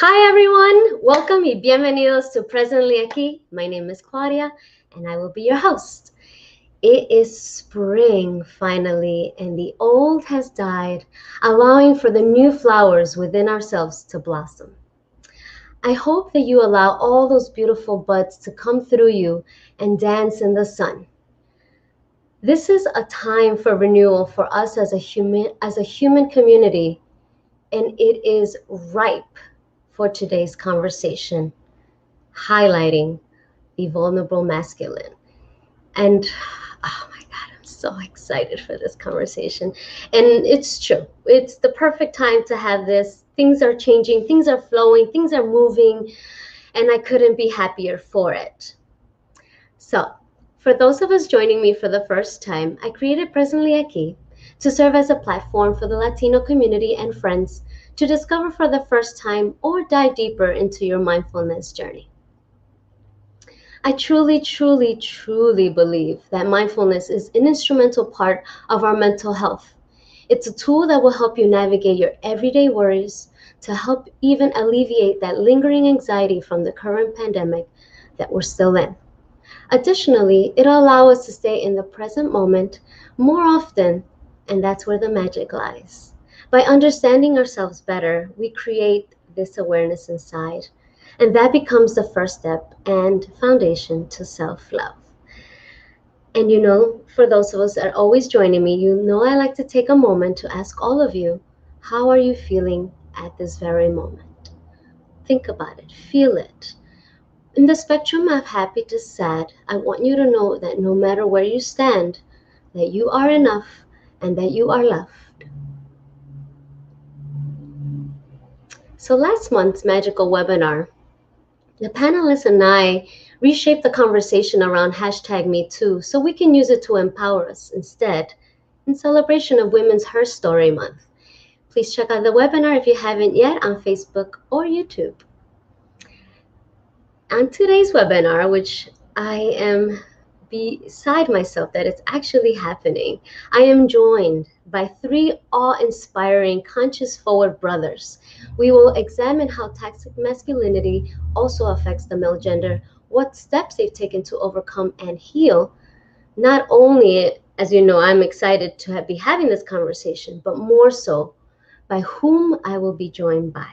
Hi everyone, welcome y bienvenidos to Presently Aqui. My name is Claudia and I will be your host. It is spring finally and the old has died, allowing for the new flowers within ourselves to blossom. I hope that you allow all those beautiful buds to come through you and dance in the sun. This is a time for renewal for us as a human community, and it is ripe for today's conversation, highlighting the vulnerable masculine. And oh my God, I'm so excited for this conversation. And it's true, it's the perfect time to have this. Things are changing, things are flowing, things are moving, and I couldn't be happier for it. So, for those of us joining me for the first time, I created Presently Aqui to serve as a platform for the Latino community and friends to discover for the first time or dive deeper into your mindfulness journey. I truly, truly, truly believe that mindfulness is an instrumental part of our mental health. It's a tool that will help you navigate your everyday worries, to help even alleviate that lingering anxiety from the current pandemic that we're still in. Additionally, it'll allow us to stay in the present moment more often, and that's where the magic lies. By understanding ourselves better, we create this awareness inside, and that becomes the first step and foundation to self-love. And for those of us that are always joining me, I like to take a moment to ask all of you, how are you feeling at this very moment? Think about it, feel it. In the spectrum of happy to sad, I want you to know that no matter where you stand, that you are enough and that you are loved. So last month's magical webinar, the panelists and I reshaped the conversation around #MeToo so we can use it to empower us instead in celebration of Women's Her Story Month. Please check out the webinar if you haven't yet on Facebook or YouTube. On today's webinar, which I am beside myself that it's actually happening, I am joined by three awe-inspiring conscious forward brothers. We will examine how toxic masculinity also affects the male gender, what steps they've taken to overcome and heal. Not only, as you know, I'm excited to be having this conversation, but more so by whom I will be joined by.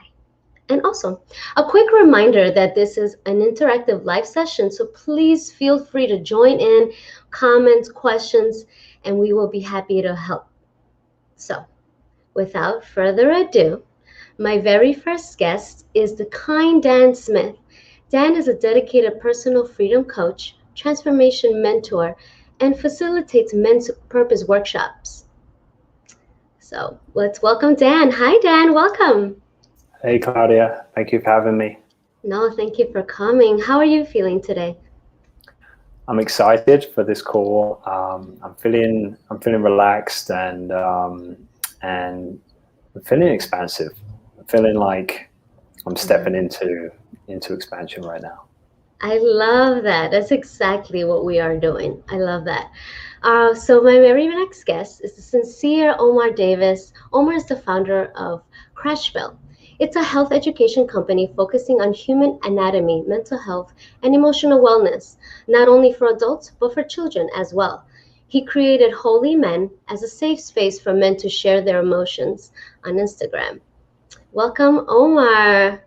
And also, a quick reminder that this is an interactive live session, so please feel free to join in, comments, questions, and we will be happy to help. So, without further ado, my very first guest is the kind Dan Smith. Dan is a dedicated personal freedom coach, transformation mentor, and facilitates men's purpose workshops. So, let's welcome Dan. Hi, Dan. Welcome. Hey, Claudia. Thank you for having me. No, thank you for coming. How are you feeling today? I'm excited for this call. I'm feeling relaxed and I'm feeling expansive. I'm feeling like I'm stepping into expansion right now. I love that. That's exactly what we are doing. I love that. So my very next guest is the sincere Omar Davis. Omar is the founder of Crashville. It's a health education company focusing on human anatomy, mental health, and emotional wellness, not only for adults, but for children as well. He created Holy Men as a safe space for men to share their emotions on Instagram. Welcome, Omar.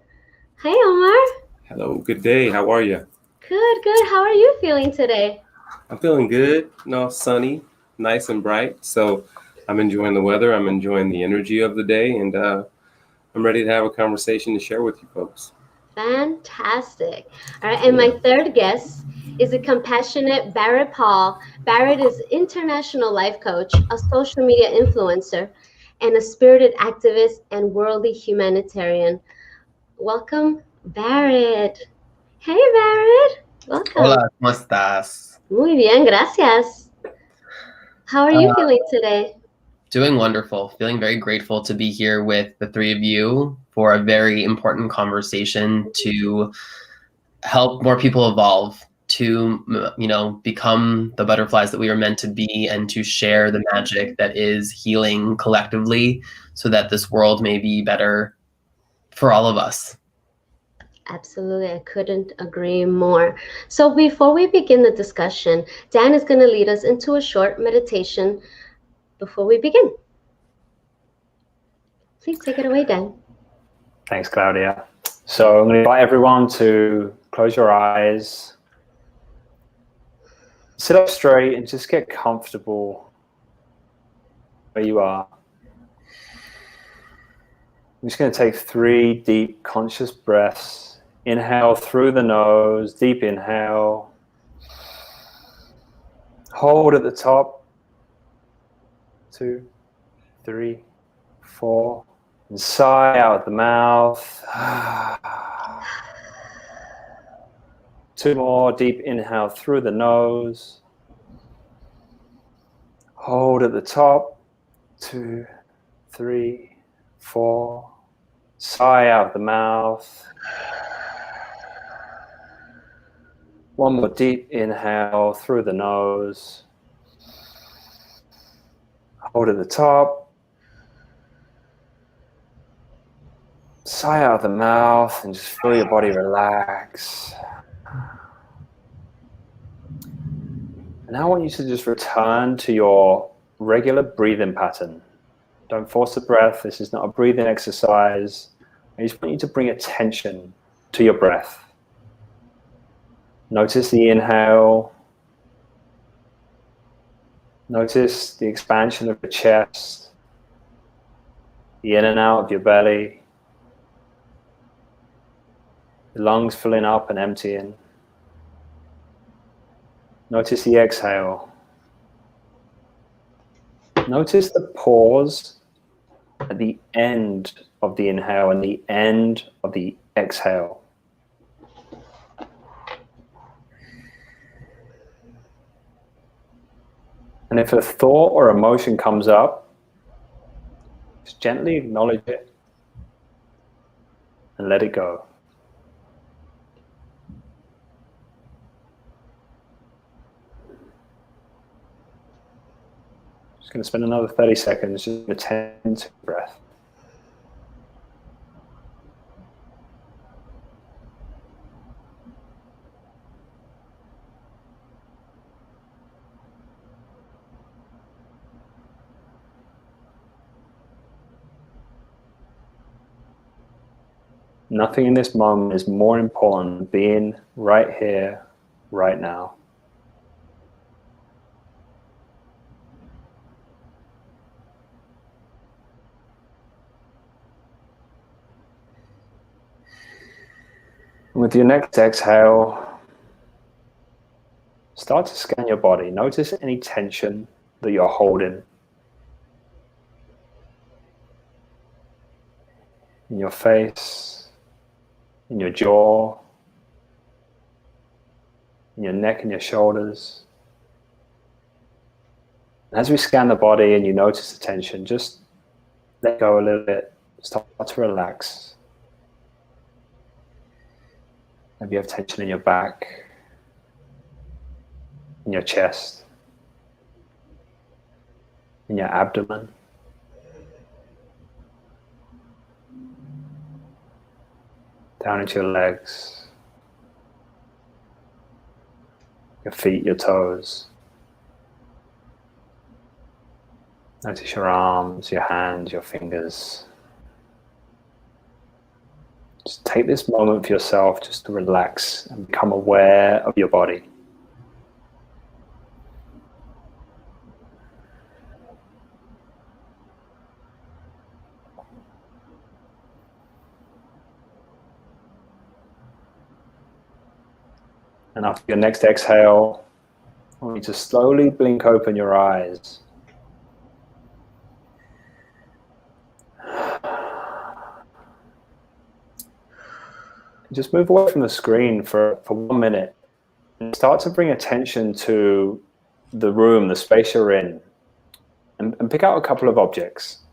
Hey, Omar. Hello, good day. How are you? Good, good. How are you feeling today? I'm feeling good. Sunny, nice and bright. So I'm enjoying the weather. I'm enjoying the energy of the day, and I'm ready to have a conversation to share with you folks. Fantastic. All right, and my third guest is a compassionate Barrett Paul. Barrett is international life coach, a social media influencer, and a spirited activist and worldly humanitarian. Welcome, Barrett. Hey, Barrett. Welcome. Hola, ¿cómo estás? Muy bien, gracias. How are you feeling today? Doing wonderful. Feeling very grateful to be here with the three of you for a very important conversation to help more people evolve, to become the butterflies that we are meant to be, and to share the magic that is healing collectively so that this world may be better for all of us. Absolutely, I couldn't agree more. So before we begin the discussion, Dan is going to lead us into a short meditation before we begin. Please take it away, Dan. Thanks, Claudia. So I'm going to invite everyone to close your eyes, sit up straight, and just get comfortable where you are. I'm just going to take 3 deep conscious breaths. Inhale through the nose, deep inhale. Hold at the top. 2, 3, 4. And sigh out the mouth. 2 more. Deep inhale through the nose. Hold at the top. 2, 3, 4. Sigh out the mouth. 1 more deep inhale through the nose. Hold at the top. Sigh out the mouth and just feel your body relax. And now I want you to just return to your regular breathing pattern. Don't force the breath. This is not a breathing exercise. I just want you to bring attention to your breath. Notice the inhale. Notice the expansion of your chest, the in and out of your belly, the lungs filling up and emptying. Notice the exhale. Notice the pause at the end of the inhale and the end of the exhale. And if a thought or emotion comes up, just gently acknowledge it and let it go. Just going to spend another 30 seconds just attend to the breath. Nothing in this moment is more important than being right here, right now. With your next exhale, start to scan your body. Notice any tension that you're holding in your face, in your jaw, in your neck and your shoulders. And as we scan the body and you notice the tension, just let go a little bit, start to relax. Maybe you have tension in your back, in your chest, in your abdomen. Down into your legs, your feet, your toes. Notice your arms, your hands, your fingers. Just take this moment for yourself just to relax and become aware of your body. And after your next exhale, I want you to slowly blink open your eyes. Just move away from the screen for 1 minute and start to bring attention to the room, the space you're in, and pick out a couple of objects.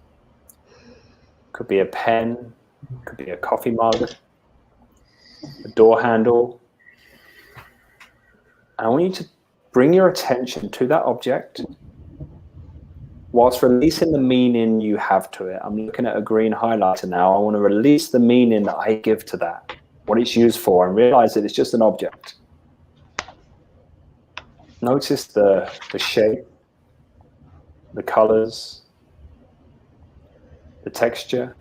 Could be a pen, could be a coffee mug, a door handle. I want you to bring your attention to that object whilst releasing the meaning you have to it. I'm looking at a green highlighter now. I want to release the meaning that I give to that. what it's used for, and realize that it's just an object. Notice the shape, the colors, the texture,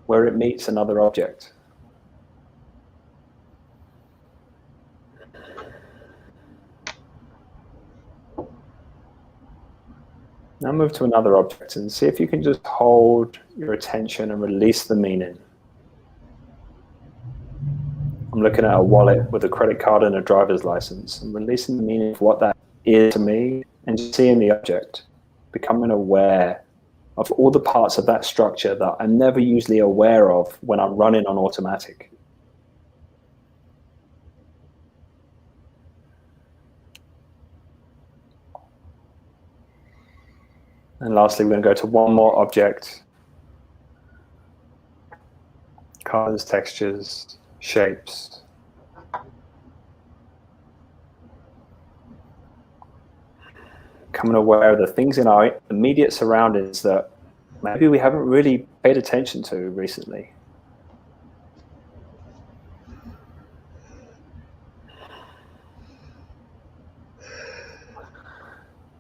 where it meets another object. Now move to another object and see if you can just hold your attention and release the meaning. I'm looking at a wallet with a credit card and a driver's license, and releasing the meaning of what that is to me, and just seeing the object, becoming aware of all the parts of that structure that I'm never usually aware of when I'm running on automatic. And lastly, we're going to go to one more object. Colors, textures, shapes. Becoming aware of the things in our immediate surroundings that maybe we haven't really paid attention to recently.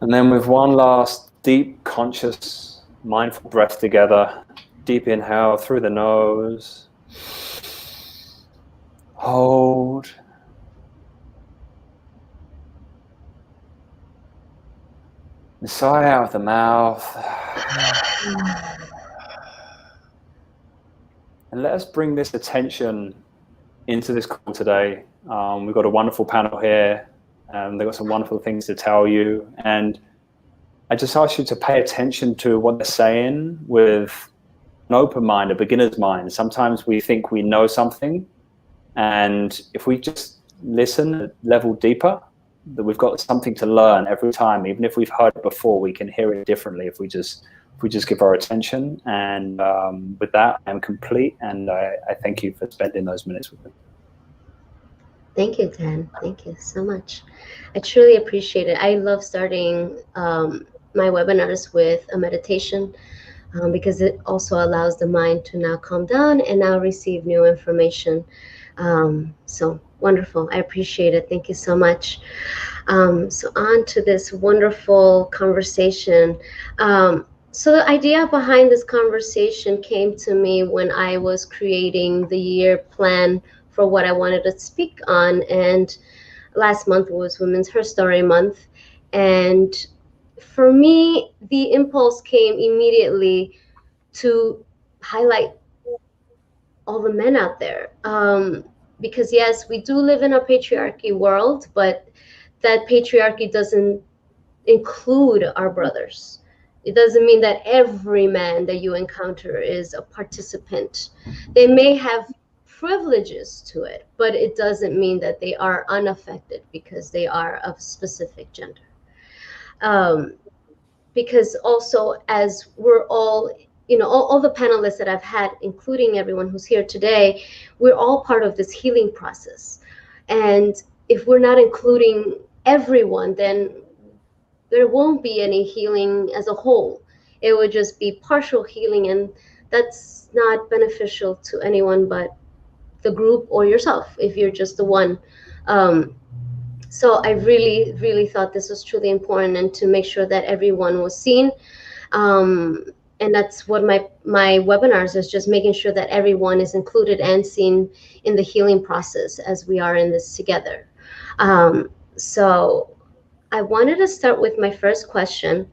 And then with one last deep, conscious, mindful breath together, deep inhale through the nose, hold, and sigh out the mouth. And let us bring this attention into this call today. We've got a wonderful panel here, and they've got some wonderful things to tell you. And I just ask you to pay attention to what they're saying with an open mind, a beginner's mind. Sometimes we think we know something, and if we just listen a level deeper, that we've got something to learn every time. Even if we've heard it before, we can hear it differently if we just give our attention. And with that, I'm complete, and I thank you for spending those minutes with me. Thank you, Dan. Thank you so much. I truly appreciate it. I love starting my webinars with a meditation because it also allows the mind to now calm down and now receive new information. So wonderful. I appreciate it. Thank you so much. So on to this wonderful conversation. So the idea behind this conversation came to me when I was creating the year plan for what I wanted to speak on. And last month was Women's Her Story Month. And for me, the impulse came immediately to highlight all the men out there. Because yes, we do live in a patriarchy world, but that patriarchy doesn't include our brothers. It doesn't mean that every man that you encounter is a participant. They may have privileges to it, but it doesn't mean that they are unaffected because they are of specific gender. Because also, as we're all, all the panelists that I've had, including everyone who's here today, we're all part of this healing process. And if we're not including everyone, then there won't be any healing as a whole. It would just be partial healing, and that's not beneficial to anyone but the group or yourself if you're just the one. So I really, really thought this was truly important, and to make sure that everyone was seen. And that's what my webinars is, just making sure that everyone is included and seen in the healing process as we are in this together. So I wanted to start with my first question.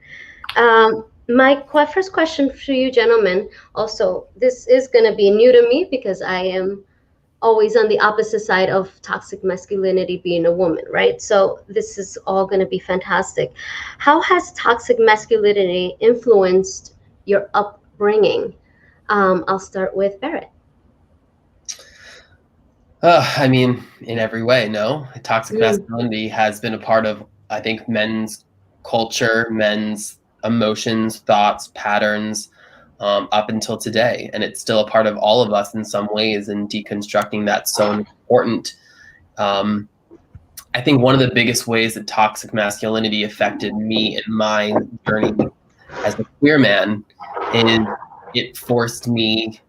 My first question for you gentlemen, also, this is going to be new to me because I am always on the opposite side of toxic masculinity, being a woman, right? So this is all going to be fantastic. How has toxic masculinity influenced your upbringing? I'll start with Barrett. I mean, in every way, no. Toxic masculinity has been a part of, I think, men's culture, men's emotions, thoughts, patterns, up until today. And it's still a part of all of us in some ways, and deconstructing that's so important. I think one of the biggest ways that toxic masculinity affected me in my journey as a queer man is it forced me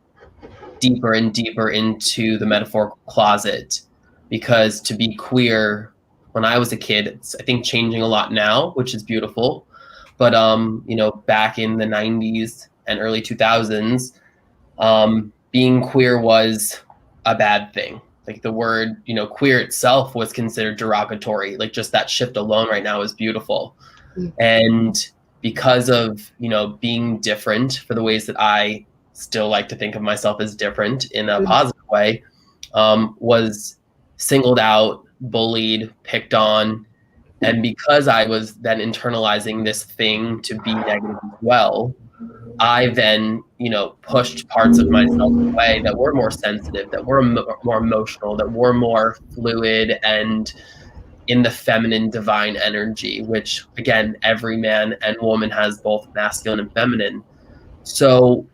deeper and deeper into the metaphorical closet, because to be queer when I was a kid, it's, I think, changing a lot now, which is beautiful. But you know, back in the 90s and early 2000s, being queer was a bad thing. Like the word, you know, queer itself was considered derogatory. Like just that shift alone right now is beautiful. And because of, you know, being different for the ways that I still like to think of myself as different in a positive way, was singled out, bullied, picked on. And because I was then internalizing this thing to be negative as well, I then, you know, pushed parts of myself away that were more sensitive, that were more emotional, that were more fluid and in the feminine divine energy, which again, every man and woman has both masculine and feminine. So,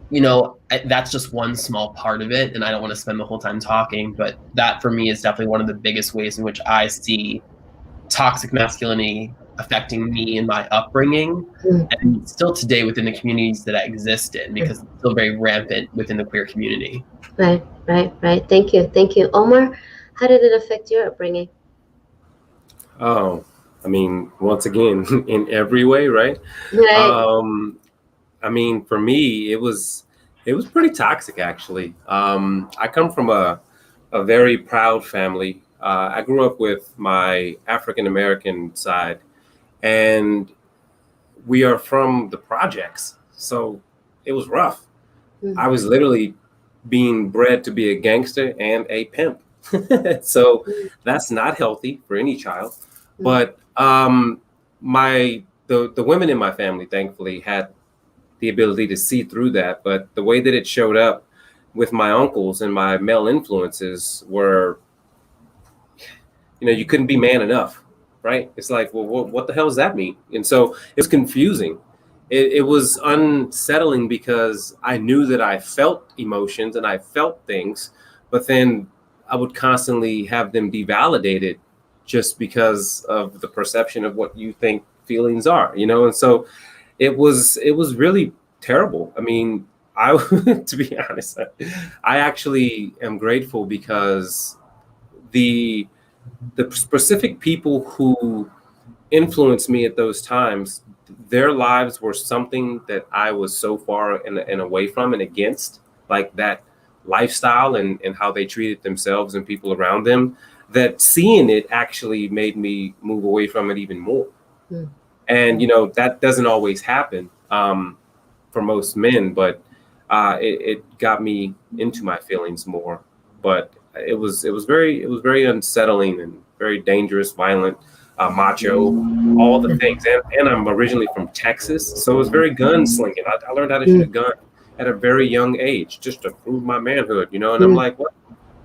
you know, that's just one small part of it. And I don't want to spend the whole time talking, but that for me is definitely one of the biggest ways in which I see toxic masculinity affecting me and my upbringing, and still today within the communities that I exist in, because it's still very rampant within the queer community. Right. Thank you. Omar, how did it affect your upbringing? Oh, I mean, once again, in every way, right? Right. I mean, for me, it was pretty toxic, actually. I come from a very proud family. I grew up with my African American side, and we are from the projects, so it was rough. I was literally being bred to be a gangster and a pimp. So that's not healthy for any child. But the women in my family, thankfully, had the ability to see through that. But the way that it showed up with my uncles and my male influences were, you know, you couldn't be man enough, right? It's like, well, what the hell does that mean? And so it was confusing. It was unsettling because I knew that I felt emotions and I felt things, but then I would constantly have them devalidated just because of the perception of what you think feelings are, you know? And so it was really terrible. I mean, to be honest, I actually am grateful because the specific people who influenced me at those times, their lives were something that I was so far and away from and against, like that lifestyle and how they treated themselves and people around them, that seeing it actually made me move away from it even more. And, you know, that doesn't always happen for most men, but it got me into my feelings more. But it was very unsettling and very dangerous, violent, macho, all the things. And I'm originally from Texas, so it was very gunslinging. I learned how to shoot a gun at a very young age just to prove my manhood, you know. And I'm like, what?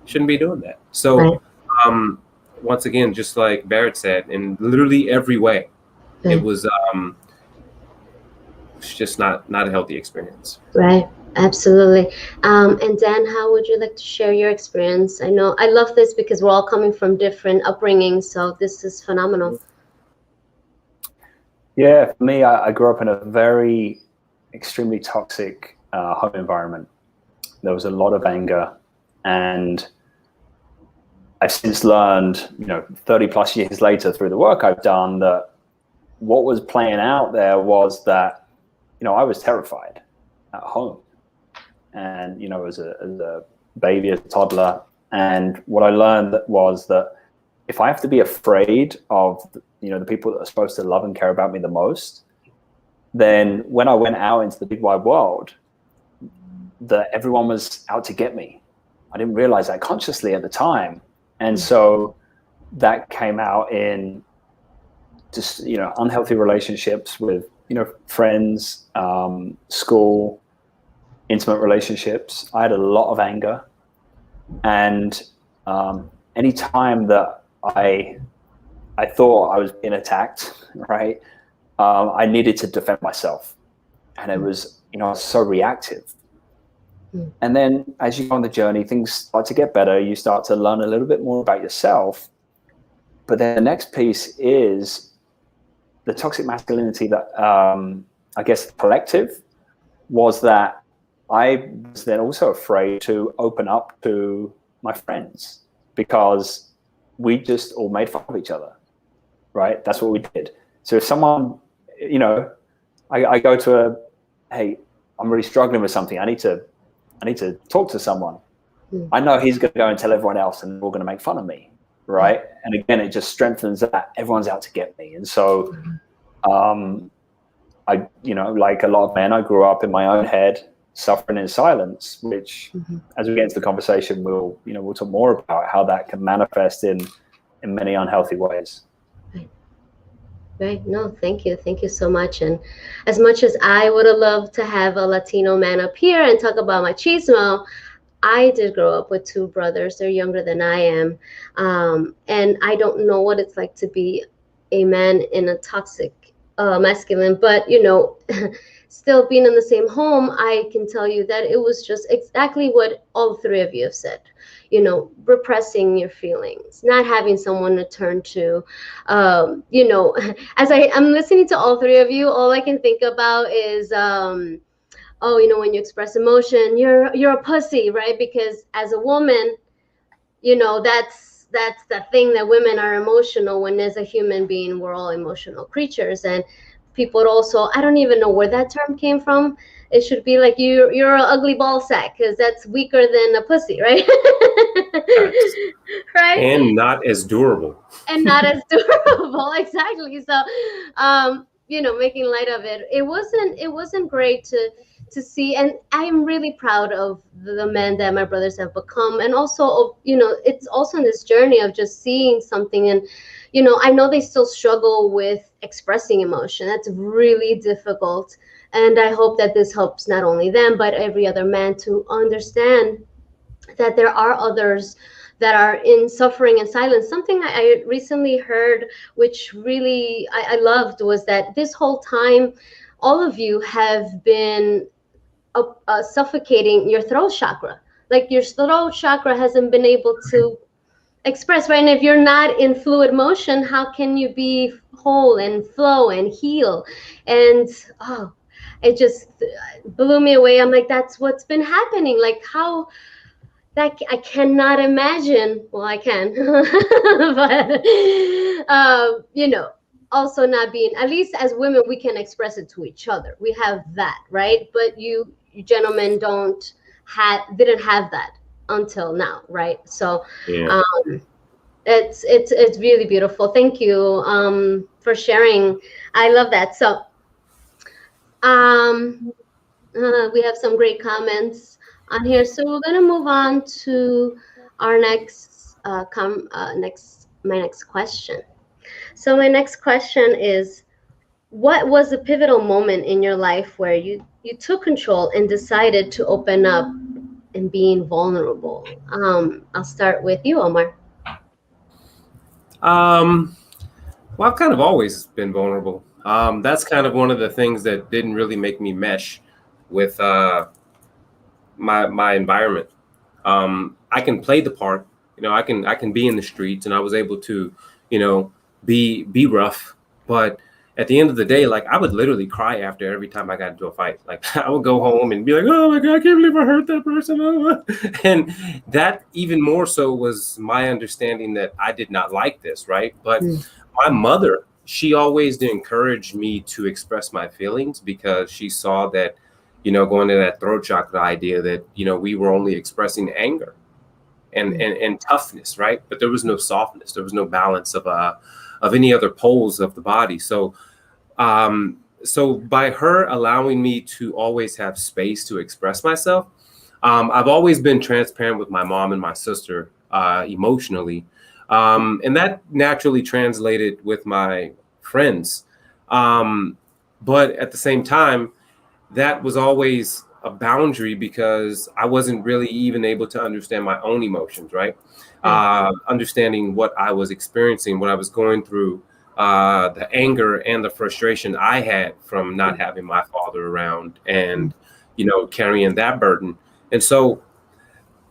Shouldn't be doing that. So once again, just like Barrett said, in literally every way, it was just not a healthy experience. Right. Absolutely. And Dan, how would you like to share your experience? I know I love this because we're all coming from different upbringings, so this is phenomenal. Yeah, for me, I grew up in a very extremely toxic home environment. There was a lot of anger, and I've since learned, you know, 30 plus years later through the work I've done, that what was playing out there was that, you know, I was terrified at home. And, you know, as a baby, as a toddler. And what I learned was that if I have to be afraid of, you know, the people that are supposed to love and care about me the most, then when I went out into the big wide world, that everyone was out to get me. I didn't realize that consciously at the time. And so that came out in just, you know, unhealthy relationships with, you know, friends, school, intimate relationships. I had a lot of anger, and any time that I thought I was being attacked, right, I needed to defend myself, and it was, you know, I was so reactive. And then as you go on the journey, things start to get better. You start to learn a little bit more about yourself. But then the next piece is the toxic masculinity that I guess collective was that I was then also afraid to open up to my friends because we just all made fun of each other, right? That's what we did. So if someone, I go to hey, I'm really struggling with something. I need to talk to someone. I know he's going to go and tell everyone else and they're all going to make fun of me, right? And again, it just strengthens that everyone's out to get me. And so I, like a lot of men, I grew up in my own head, suffering in silence, which as we get into the conversation, we'll talk more about how that can manifest in many unhealthy ways. Right. No, thank you. Thank you so much. And as much as I would have loved to have a Latino man up here and talk about machismo, I did grow up with two brothers. They're younger than I am. And I don't know what it's like to be a man in a toxic masculine, but, still being in the same home, I can tell you that it was just exactly what all three of you have said. Repressing your feelings, not having someone to turn to. As I'm listening to all three of you, all I can think about is, when you express emotion, you're a pussy, right? Because as a woman, that's the thing, that women are emotional. When as a human being, we're all emotional creatures. And people also, I don't even know where that term came from. It should be like you're an ugly ball sack, because that's weaker than a pussy, right? Right. And not as durable. And not as durable, exactly. So, making light of it, it wasn't great to see, and I'm really proud of the men that my brothers have become, and also, it's also in this journey of just seeing something, and I know they still struggle with expressing emotion. That's really difficult. And I hope that this helps not only them, but every other man to understand that there are others that are in suffering and silence. Something I recently heard, which really I loved, was that this whole time, all of you have been suffocating your throat chakra. Like your throat chakra hasn't been able to express, right? And if you're not in fluid motion, how can you be whole and flow and heal? And it just blew me away. I'm like, that's what's been happening. Like, how that I cannot imagine. Well, I can, but also not being, at least as women, we can express it to each other. We have that, right? But you gentlemen didn't have that until now, right? So yeah. It's really beautiful. Thank you for sharing. I love that. So we have some great comments on here. So we're gonna move on to our next my next question. So my next question is, what was the pivotal moment in your life where you took control and decided to open up and being vulnerable? I'll start with you, Omar. Well, I've kind of always been vulnerable. That's kind of one of the things that didn't really make me mesh with my environment. I can play the part, I can be in the streets, and I was able to, be rough. But at the end of the day, like, I would literally cry after every time I got into a fight. Like, I would go home and be like, oh my God, I can't believe I hurt that person. And that even more so was my understanding that I did not like this, right? But my mother, she always encouraged me to express my feelings, because she saw that, going to that throat chakra idea that, we were only expressing anger and toughness, right? But there was no softness. There was no balance of any other poles of the body. So by her allowing me to always have space to express myself, I've always been transparent with my mom and my sister emotionally. And that naturally translated with my friends. But at the same time, that was always a boundary, because I wasn't really even able to understand my own emotions, right? Understanding what I was experiencing, what I was going through, the anger and the frustration I had from not having my father around, and, carrying that burden. And so,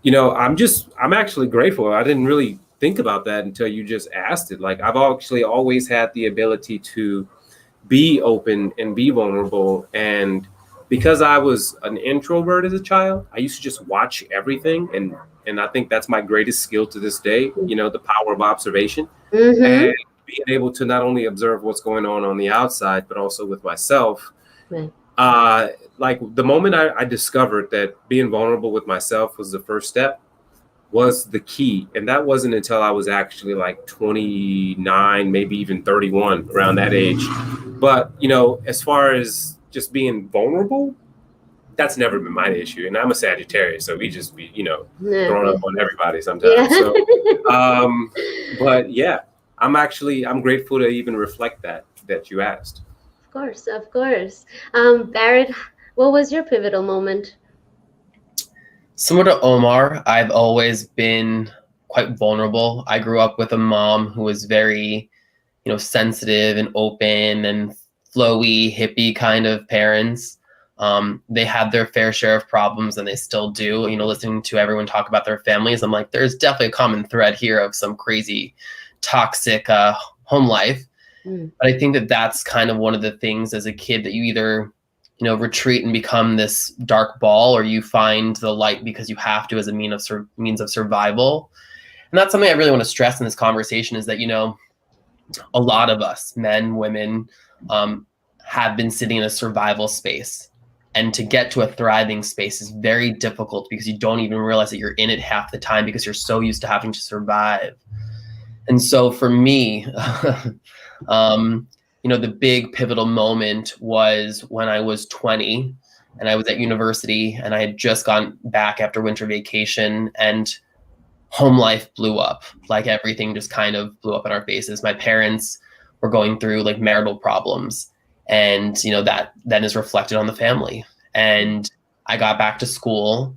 I'm actually grateful. I didn't really think about that until you just asked it. Like, I've actually always had the ability to be open and be vulnerable, and because I was an introvert as a child, I used to just watch everything, and I think that's my greatest skill to this day. You know, the power of observation and being able to not only observe what's going on the outside, but also with myself. Right. Like the moment I discovered that being vulnerable with myself was the first step, was the key. And that wasn't until I was actually like 29, maybe even 31, around that age. But, you know, as far as just being vulnerable, that's never been my issue. And I'm a Sagittarius, so we just be, you know, throwing up on everybody sometimes. Yeah. So, but yeah, I'm grateful to even reflect that you asked. Of course, of course. Barrett, what was your pivotal moment? Similar to Omar, I've always been quite vulnerable. I grew up with a mom who was very, you know, sensitive and open and flowy, hippie kind of parents. They had their fair share of problems, and they still do. You know, listening to everyone talk about their families, I'm like, there's definitely a common thread here of some crazy, toxic home life. But I think that that's kind of one of the things as a kid that you either, you know, retreat and become this dark ball, or you find the light because you have to as a means of survival. And that's something I really want to stress in this conversation, is that, you know, a lot of us, men, women, have been sitting in a survival space. And to get to a thriving space is very difficult because you don't even realize that you're in it half the time because you're so used to having to survive. And so for me, you know, the big pivotal moment was when I was 20 and I was at university, and I had just gone back after winter vacation, and home life blew up. Like everything just kind of blew up in our faces. My parents were going through like marital problems, and, you know, that then is reflected on the family. And I got back to school,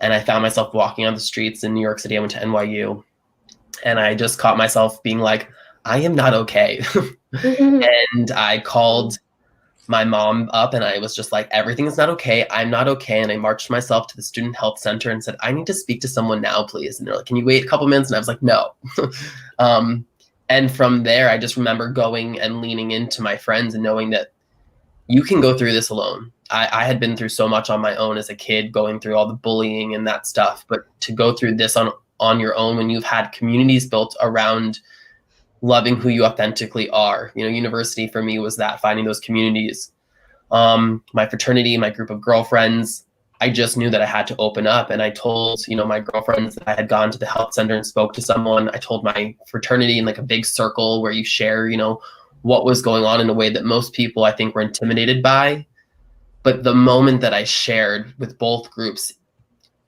and I found myself walking on the streets in New York City. I went to NYU, and I just caught myself being like, I am not okay. And I called my mom up, and I was just like, everything is not okay. I'm not okay. And I marched myself to the student health center and said, I need to speak to someone now, please. And they're like, can you wait a couple minutes? And I was like, no. And from there, I just remember going and leaning into my friends and knowing that you can go through this alone. I had been through so much on my own as a kid, going through all the bullying and that stuff. But to go through this on your own, when you've had communities built around loving who you authentically are. You know, university for me was that, finding those communities. My fraternity, my group of girlfriends, I just knew that I had to open up. And I told, you know, my girlfriends that I had gone to the health center and spoke to someone. I told my fraternity in like a big circle where you share, you know, what was going on in a way that most people I think were intimidated by. But the moment that I shared with both groups,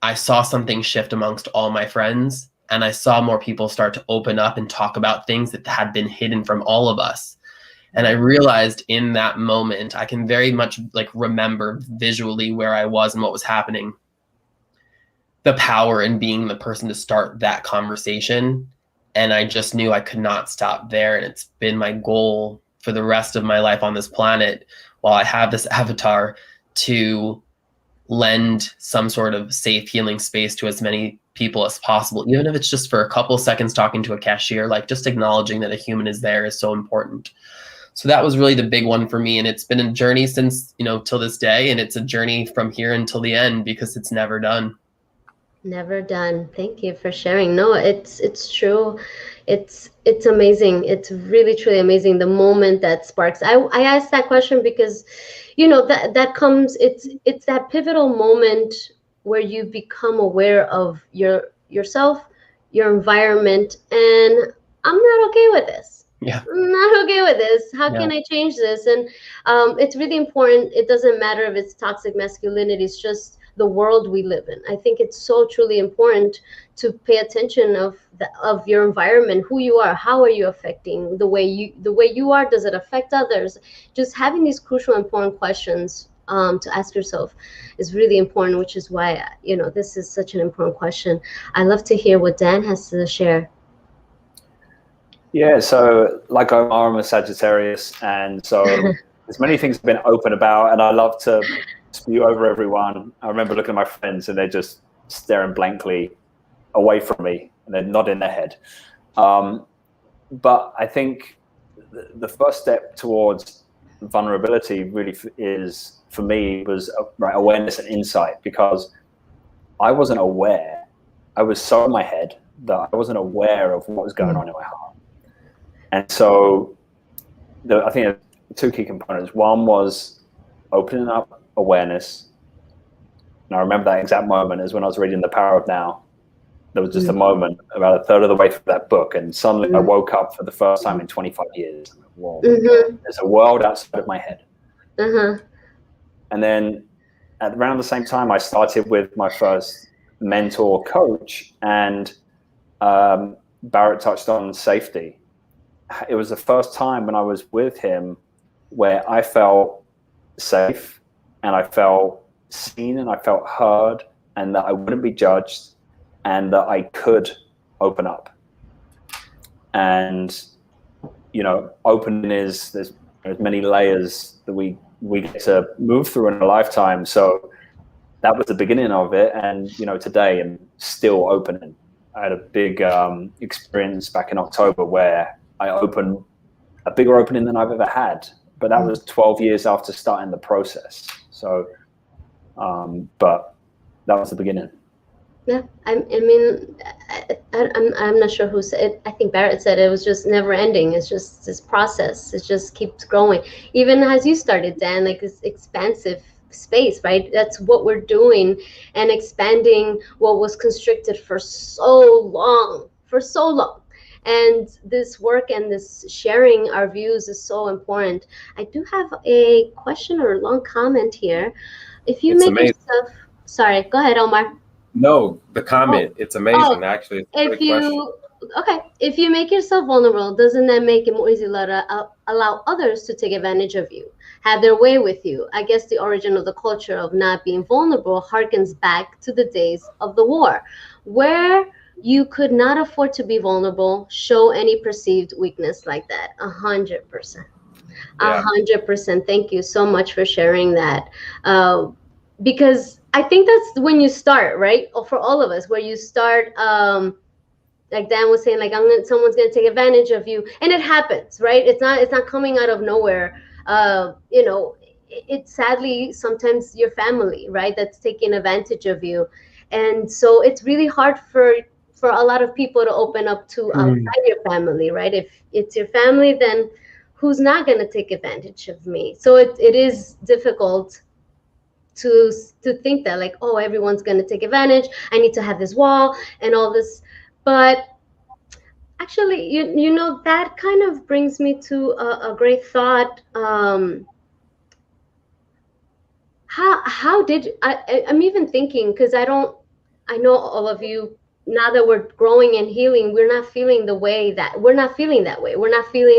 I saw something shift amongst all my friends. And I saw more people start to open up and talk about things that had been hidden from all of us. And I realized in that moment, I can very much like remember visually where I was and what was happening. The power in being the person to start that conversation. And I just knew I could not stop there. And it's been my goal for the rest of my life on this planet, while I have this avatar, to lend some sort of safe healing space to as many people as possible, even if it's just for a couple seconds talking to a cashier. Like just acknowledging that a human is there is so important. So that was really the big one for me. And it's been a journey since, you know, till this day. And it's a journey from here until the end, because it's never done. Never done. Thank you for sharing. No, it's true. It's amazing. It's really truly amazing. The moment that sparks. I asked that question because, you know, that comes. It's that pivotal moment where you become aware of yourself, your environment, and I'm not okay with this. Yeah. I'm not okay with this. How can I change this? And it's really important. It doesn't matter if it's toxic masculinity. It's just the world we live in. I think it's so truly important to pay attention of your environment, who you are, how are you affecting the way you are. Does it affect others? Just having these crucial, important questions to ask yourself is really important, which is why, you know, this is such an important question. I love to hear what Dan has to share. Yeah, so like Omar, I'm a Sagittarius, and so there's many things I've been open about, and I love to spew over everyone. I remember looking at my friends, and they're just staring blankly away from me, and they're nodding their head. But I think the first step towards vulnerability really is for me was awareness and insight, because I wasn't aware. I was so in my head that I wasn't aware of what was going on in my heart. And so I think there are two key components. One was opening up awareness. And I remember that exact moment is when I was reading The Power of Now. There was just a moment about a third of the way through that book, and suddenly I woke up for the first time in 25 years. I'm like, whoa, there's a world outside of my head. And then at around the same time, I started with my first mentor coach, and Barrett touched on safety. It was the first time when I was with him where I felt safe, and I felt seen, and I felt heard, and that I wouldn't be judged, and that I could open up. And, you know, opening is, there's many layers that we get to move through in a lifetime. So that was the beginning of it. And, you know, today I'm still opening. I had a big experience back in October where I opened a bigger opening than I've ever had. But that was 12 years after starting the process. So, but that was the beginning. Yeah, I mean, I'm not sure who said it. I think Barrett said it was just never ending. It's just this process. It just keeps growing. Even as you started, Dan, like this expansive space, right? That's what we're doing, and expanding what was constricted for so long. And this work and this sharing our views is so important. I do have a question or a long comment here. If you make yourself, sorry, go ahead, Omar. No, the comment. It's amazing, actually. It's a great question. If you make yourself vulnerable, doesn't that make it more easy to allow others to take advantage of you, have their way with you? I guess the origin of the culture of not being vulnerable harkens back to the days of the war, where you could not afford to be vulnerable, show any perceived weakness like that. 100%. 100%. Thank you so much for sharing that. Because I think that's when you start, right? Or for all of us, where you start, like Dan was saying, like someone's gonna take advantage of you, and it happens, right? It's not coming out of nowhere. You know, it's sadly sometimes your family, right, that's taking advantage of you, and so it's really hard for a lot of people to open up to outside your family, right? If it's your family, then who's not gonna take advantage of me? So it is difficult to think that, like, oh, everyone's going to take advantage, I need to have this wall and all this. But actually, you know, that kind of brings me to a great thought. How did I'm even thinking, because I know all of you, now that we're growing and healing, we're not feeling that way. We're not feeling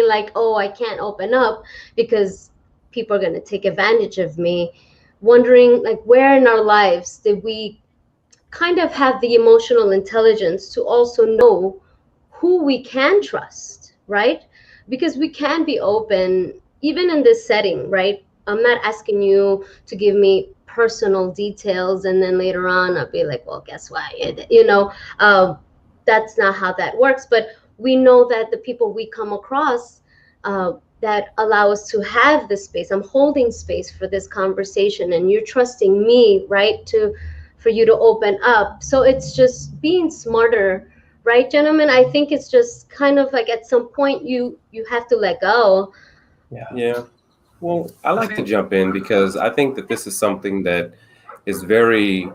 like, oh, I can't open up because people are going to take advantage of me. Wondering, like, where in our lives did we kind of have the emotional intelligence to also know who we can trust, right? Because we can be open even in this setting, right? I'm not asking you to give me personal details and then later on I'll be like, well, guess what? You know, that's not how that works. But we know that the people we come across that allow us to have this space. I'm holding space for this conversation, and you're trusting me, right, for you to open up. So it's just being smarter, right, gentlemen? I think it's just kind of like at some point you have to let go. Yeah. Well, I like to jump in because I think that this is something that is very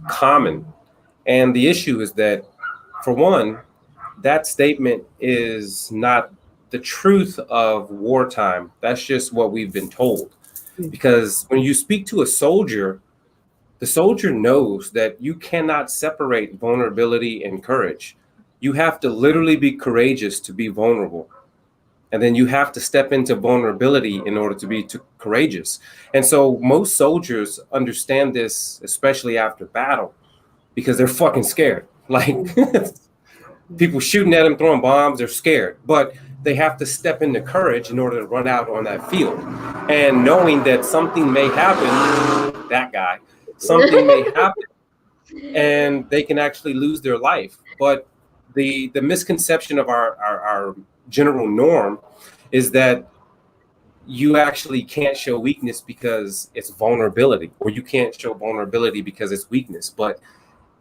common. And the issue is that, for one, that statement is not the truth of wartime. That's just what we've been told. Because when you speak to a soldier, the soldier knows that you cannot separate vulnerability and courage. You have to literally be courageous to be vulnerable. And then you have to step into vulnerability in order to be courageous. And so most soldiers understand this, especially after battle, because they're fucking scared. Like, people shooting at them, throwing bombs, they're scared. But they have to step into courage in order to run out on that field. And knowing that something may happen, something may happen, and they can actually lose their life. But the misconception of our general norm is that you actually can't show weakness because it's vulnerability, or you can't show vulnerability because it's weakness. But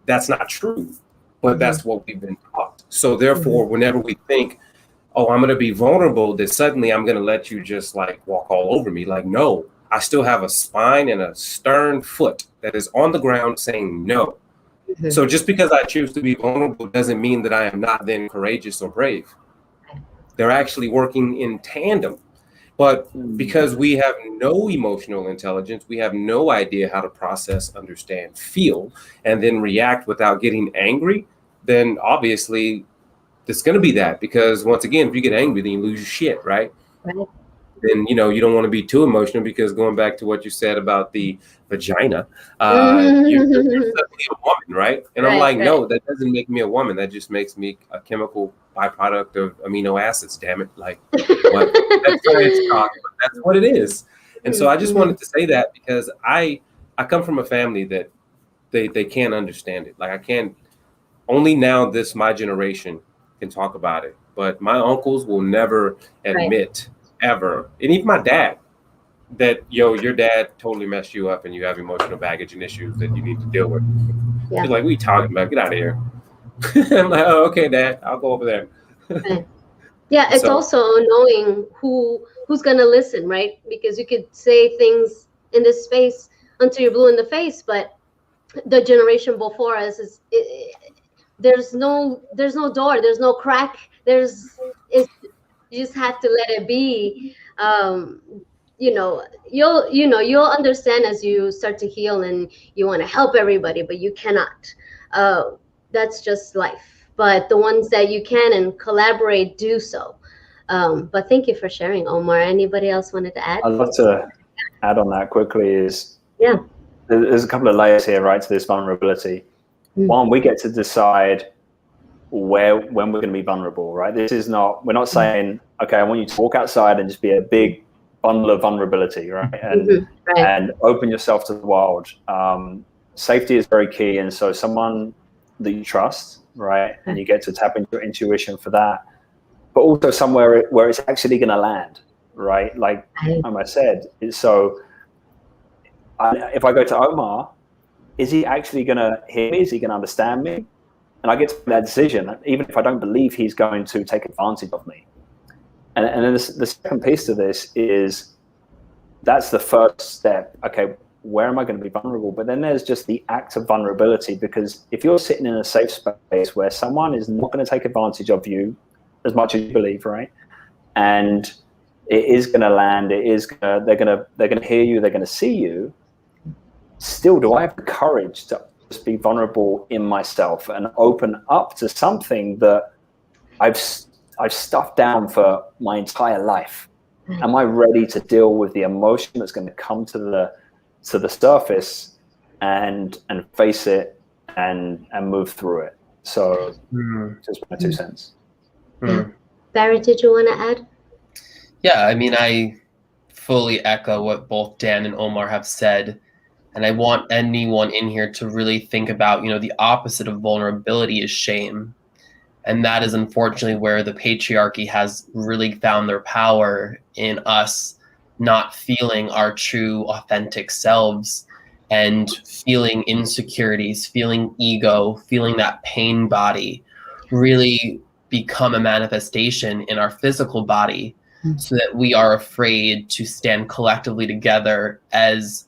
that's not true. But that's what we've been taught. So therefore, whenever we think, oh, I'm going to be vulnerable, that suddenly I'm going to let you just like walk all over me. Like, no, I still have a spine and a stern foot that is on the ground saying no. So just because I choose to be vulnerable doesn't mean that I am not then courageous or brave. They're actually working in tandem. But because we have no emotional intelligence, we have no idea how to process, understand, feel, and then react without getting angry, then obviously it's going to be that. Because once again, if you get angry, then you lose your shit, right? Then, you know, you don't want to be too emotional, because going back to what you said about the vagina, you're suddenly a woman, right? And I'm like, no, that doesn't make me a woman. That just makes me a chemical byproduct of amino acids, damn it. Like, what? That's science talk, but that's what it is. And so I just wanted to say that, because I come from a family that they can't understand it. Like, I can't, only now my generation can talk about it. But my uncles will never admit ever, and even my dad, that your dad totally messed you up and you have emotional baggage and issues that you need to deal with. He's like, what are you talking about? Get out of here. I'm like, oh, okay, Dad, I'll go over there. Yeah, it's also knowing who's gonna listen, right? Because you could say things in this space until you're blue in the face, but the generation before us there's no door, there's no crack, you just have to let it be. You'll understand as you start to heal, and you want to help everybody, but you cannot. That's just life. But the ones that you can and collaborate, do so. But thank you for sharing, Omar. Anybody else wanted to add? I'd love to add on that quickly. There's a couple of layers here, right, to this vulnerability. One, we get to decide when we're going to be vulnerable, right? We're not saying, okay, I want you to walk outside and just be a big bundle of vulnerability, right? And open yourself to the world. Safety is very key. And so someone that you trust, right? And you get to tap into your intuition for that, but also somewhere where it's actually going to land, right? Like I said, so if I go to Omar, is he actually going to hear me? Is he going to understand me? And I get to make that decision, even if I don't believe he's going to take advantage of me. And then the second piece to this is, that's the first step. Okay, where am I going to be vulnerable? But then there's just the act of vulnerability, because if you're sitting in a safe space where someone is not going to take advantage of you as much as you believe, right? And it is going to land. They're going to hear you. They're going to see you. Still, do I have the courage to just be vulnerable in myself and open up to something that I've stuffed down for my entire life? Am I ready to deal with the emotion that's going to come to the surface and face it and move through it? So just my 2 cents. Barry, did you want to add? Yeah, I mean, I fully echo what both Dan and Omar have said. And I want anyone in here to really think about, the opposite of vulnerability is shame. And that is unfortunately where the patriarchy has really found their power, in us not feeling our true authentic selves and feeling insecurities, feeling ego, feeling that pain body really become a manifestation in our physical body, so that we are afraid to stand collectively together as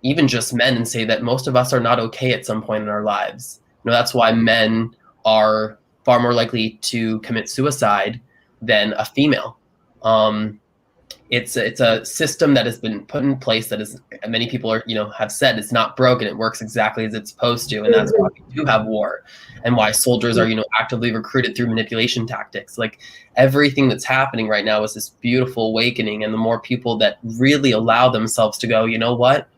even just men and say that most of us are not okay at some point in our lives. That's why men are far more likely to commit suicide than a female. It's a system that has been put in place that is, many people are, have said, it's not broken. It works exactly as it's supposed to. And that's why we do have war, and why soldiers are, actively recruited through manipulation tactics. Like, everything that's happening right now is this beautiful awakening. And the more people that really allow themselves to go, you know what?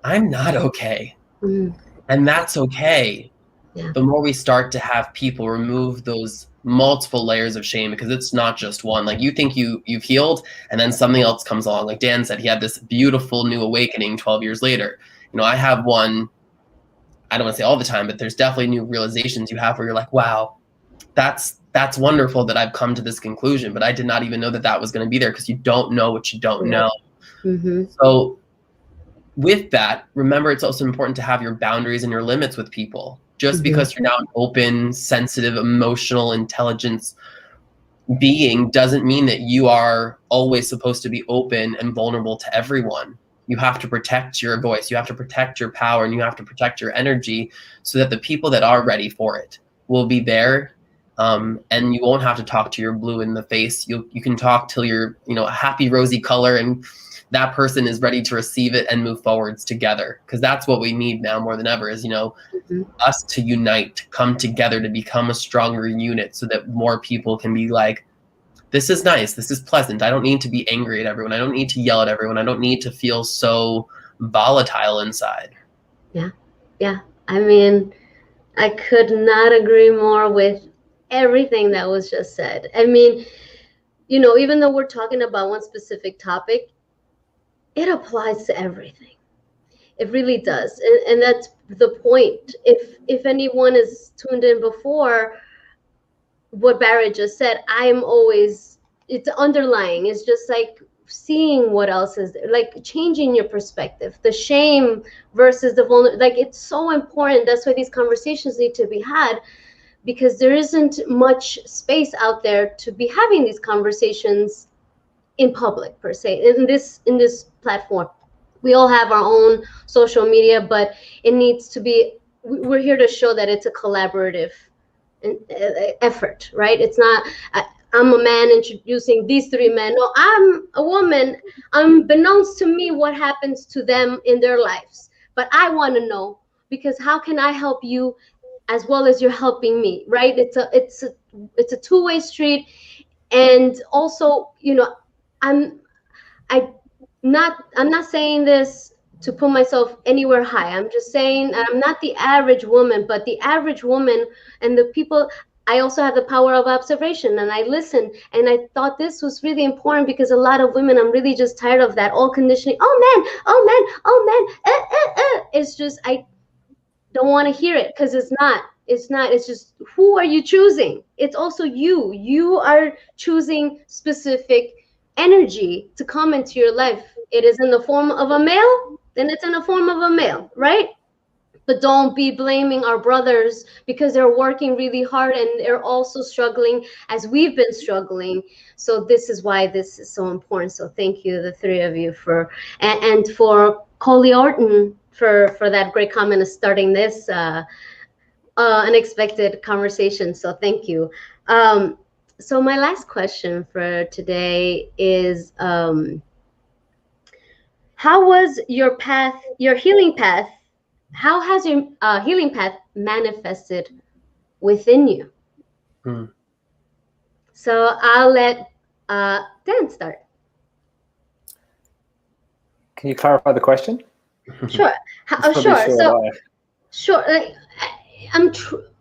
I'm not okay. And that's okay. The more we start to have people remove those multiple layers of shame, because it's not just one. Like, you think you've healed, and then something else comes along. Like Dan said, he had this beautiful new awakening 12 years later. I have one, I don't want to say all the time, but there's definitely new realizations you have where you're like, wow, that's that's wonderful that I've come to this conclusion, but I did not even know that that was going to be there, because you don't know what you don't know. Mm-hmm. So with that, remember, it's also important to have your boundaries and your limits with people. Just because you're now an open, sensitive, emotional, intelligence being doesn't mean that you are always supposed to be open and vulnerable to everyone. You have to protect your voice, you have to protect your power, and you have to protect your energy, so that the people that are ready for it will be there. And you won't have to talk to your blue in the face. You can talk till you're, a happy rosy color, and that person is ready to receive it and move forwards together. Because that's what we need now more than ever, is us to unite, come together to become a stronger unit, so that more people can be like, this is nice, this is pleasant. I don't need to be angry at everyone. I don't need to yell at everyone. I don't need to feel so volatile inside. Yeah. I mean, I could not agree more with everything that was just said. I mean, even though we're talking about one specific topic, it applies to everything. It really does. And that's the point. If anyone is tuned in before, what Barrett just said, it's underlying. It's just like seeing what else is there, like changing your perspective, the shame versus the vulnerable. Like, it's so important. That's why these conversations need to be had, because there isn't much space out there to be having these conversations in public, per se, in this platform. We all have our own social media, but it needs to be, we're here to show that it's a collaborative effort, right? It's not, I'm a man introducing these three men. No, I'm a woman. Unbeknownst to me what happens to them in their lives. But I want to know, because how can I help you as well as you're helping me, right? It's a two-way street. And also, I'm not saying this to put myself anywhere high. I'm just saying I'm not the average woman, but the average woman and the people. I also have the power of observation, and I listen. And I thought this was really important, because a lot of women, I'm really just tired of that all conditioning. Oh man, oh man. It's just, I don't want to hear it, because it's not. It's just, who are you choosing? It's also you. You are choosing specific energy to come into your life. It is in the form of a male, then it's in the form of a male, right? But don't be blaming our brothers, because they're working really hard and they're also struggling as we've been struggling. So this is why this is so important. So thank you, the three of you, and for Coley Orton for that great comment of starting this unexpected conversation. So thank you. So my last question for today is, how was your healing path? How has your healing path manifested within you? So I'll let Dan start. Can you clarify the question? Sure. Sure.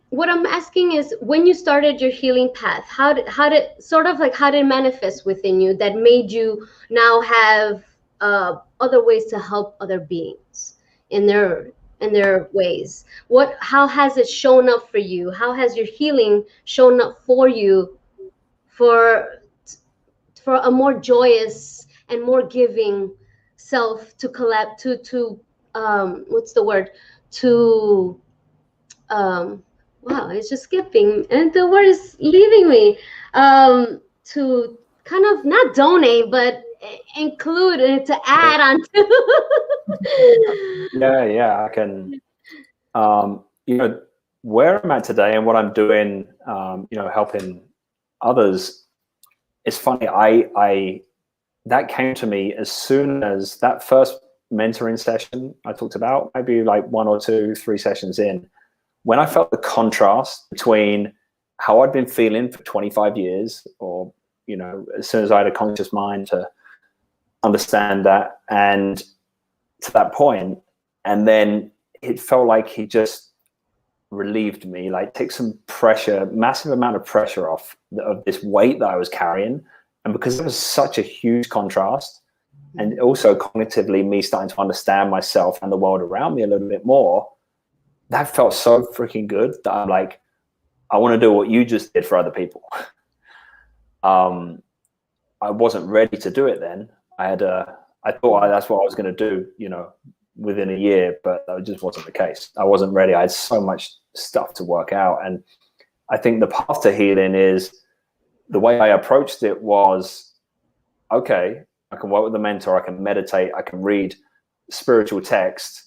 What I'm asking is, when you started your healing path, how did it manifest within you that made you now have other ways to help other beings in their ways? How has it shown up for you? How has your healing shown up for you for a more joyous and more giving self to what's the word, to wow, it's just skipping and the word is leaving me, to kind of not donate but include and to add on to. Yeah, I can. Where I'm at today and what I'm doing, helping others. It's funny. I that came to me as soon as that first mentoring session I talked about, maybe like 1 or 2, 3 sessions in, when I felt the contrast between how I'd been feeling for 25 years, or, as soon as I had a conscious mind to understand that, and to that point, and then it felt like he just relieved me, like take some pressure, massive amount of pressure off of this weight that I was carrying. And because it was such a huge contrast, and also cognitively me starting to understand myself and the world around me a little bit more, that felt so freaking good that I'm like, I want to do what you just did for other people. I wasn't ready to do it then. I thought that's what I was going to do, within a year, but that just wasn't the case. I wasn't ready. I had so much stuff to work out. And I think the path to healing is, the way I approached it was, okay, I can work with a mentor, I can meditate, I can read spiritual text.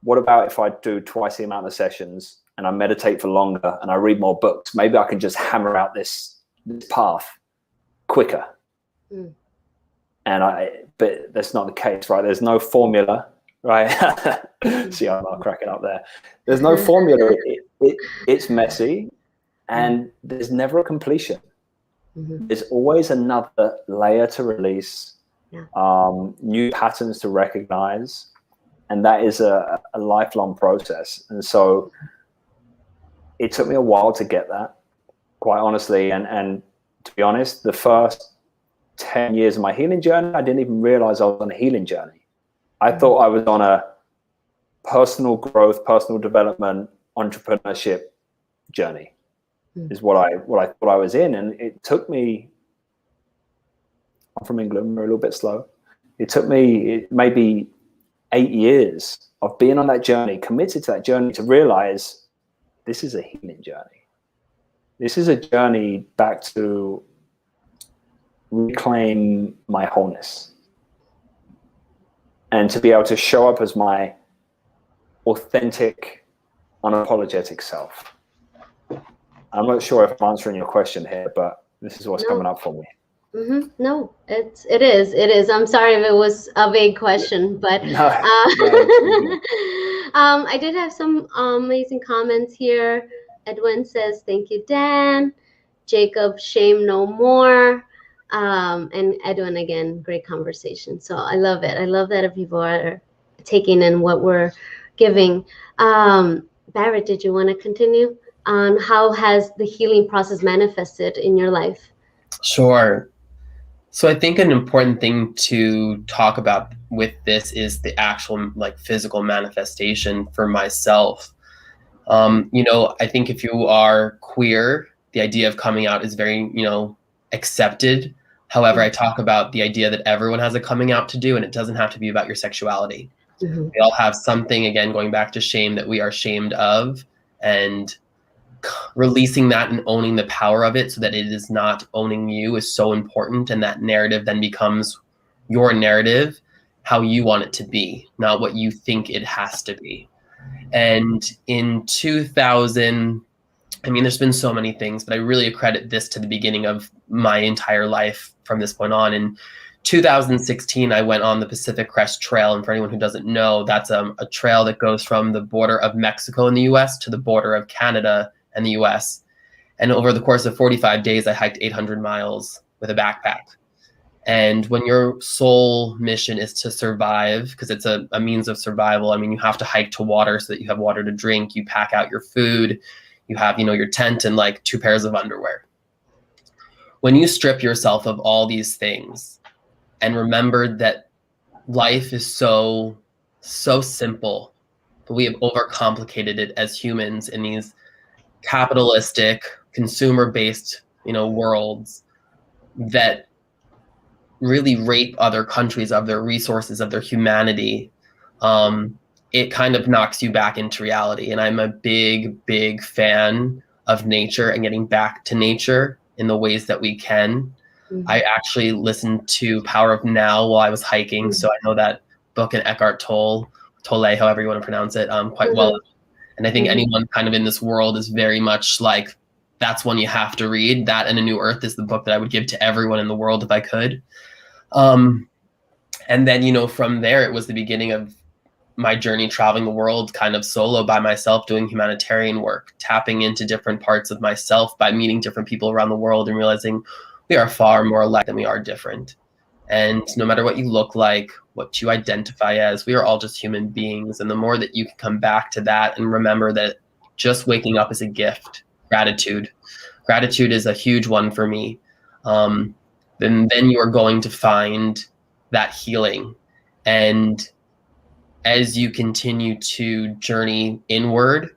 What about if I do twice the amount of sessions and I meditate for longer and I read more books? Maybe I can just hammer out this path quicker. Mm. But that's not the case, right? There's no formula, right? See, I'm not cracking up there. There's no formula. It's messy, and there's never a completion. Mm-hmm. There's always another layer to release, new patterns to recognize, and that is a lifelong process. And so it took me a while to get that, quite honestly. And to be honest, the first 10 years of my healing journey, I didn't even realize I was on a healing journey. I thought I was on a personal growth, personal development, entrepreneurship journey, is what I thought I was in. And it took me, I'm from England, we're a little bit slow. It took me maybe 8 years of being on that journey, committed to that journey, to realize this is a healing journey. This is a journey back to reclaim my wholeness and to be able to show up as my authentic, unapologetic self. I'm not sure if I'm answering your question here, but this is what's coming up for me. Mm-hmm. No, it is. I'm sorry if it was a vague question, but I did have some amazing comments here. Edwin says, "Thank you, Dan." Jacob, "Shame no more." And Edwin, again, great conversation. So I love it. I love that people are taking in what we're giving. Barrett, did you want to continue on how has the healing process manifested in your life? Sure. So I think an important thing to talk about with this is the actual physical manifestation for myself. I think if you are queer, the idea of coming out is very, accepted. However, I talk about the idea that everyone has a coming out to do, and it doesn't have to be about your sexuality. Mm-hmm. We all have something, again, going back to shame, that we are ashamed of, and releasing that and owning the power of it so that it is not owning you is so important. And that narrative then becomes your narrative, how you want it to be, not what you think it has to be. And in 2000, there's been so many things, but I really accredit this to the beginning of my entire life from this point on. In 2016, I went on the Pacific Crest Trail. And for anyone who doesn't know, that's a trail that goes from the border of Mexico in the US to the border of Canada and the US. And over the course of 45 days, I hiked 800 miles with a backpack. And when your sole mission is to survive, because it's a means of survival, you have to hike to water so that you have water to drink. You pack out your food. You have, your tent and 2 pairs of underwear. When you strip yourself of all these things and remember that life is so simple, but we have overcomplicated it as humans in these capitalistic, consumer-based, worlds that really rape other countries of their resources, of their humanity, it kind of knocks you back into reality. And I'm a big fan of nature and getting back to nature in the ways that we can. Mm-hmm. I actually listened to Power of Now while I was hiking. Mm-hmm. So I know that book in Eckhart Tolle, however you want to pronounce it, quite well. And I think anyone kind of in this world is very much that's one you have to read. That and A New Earth is the book that I would give to everyone in the world if I could. And then, from there, it was the beginning of my journey traveling the world kind of solo by myself, doing humanitarian work, tapping into different parts of myself by meeting different people around the world and realizing we are far more alike than we are different. And no matter what you look like, what you identify as, we are all just human beings. And the more that you can come back to that and remember that just waking up is a gift, gratitude is a huge one for me. Then you are going to find that healing. And as you continue to journey inward,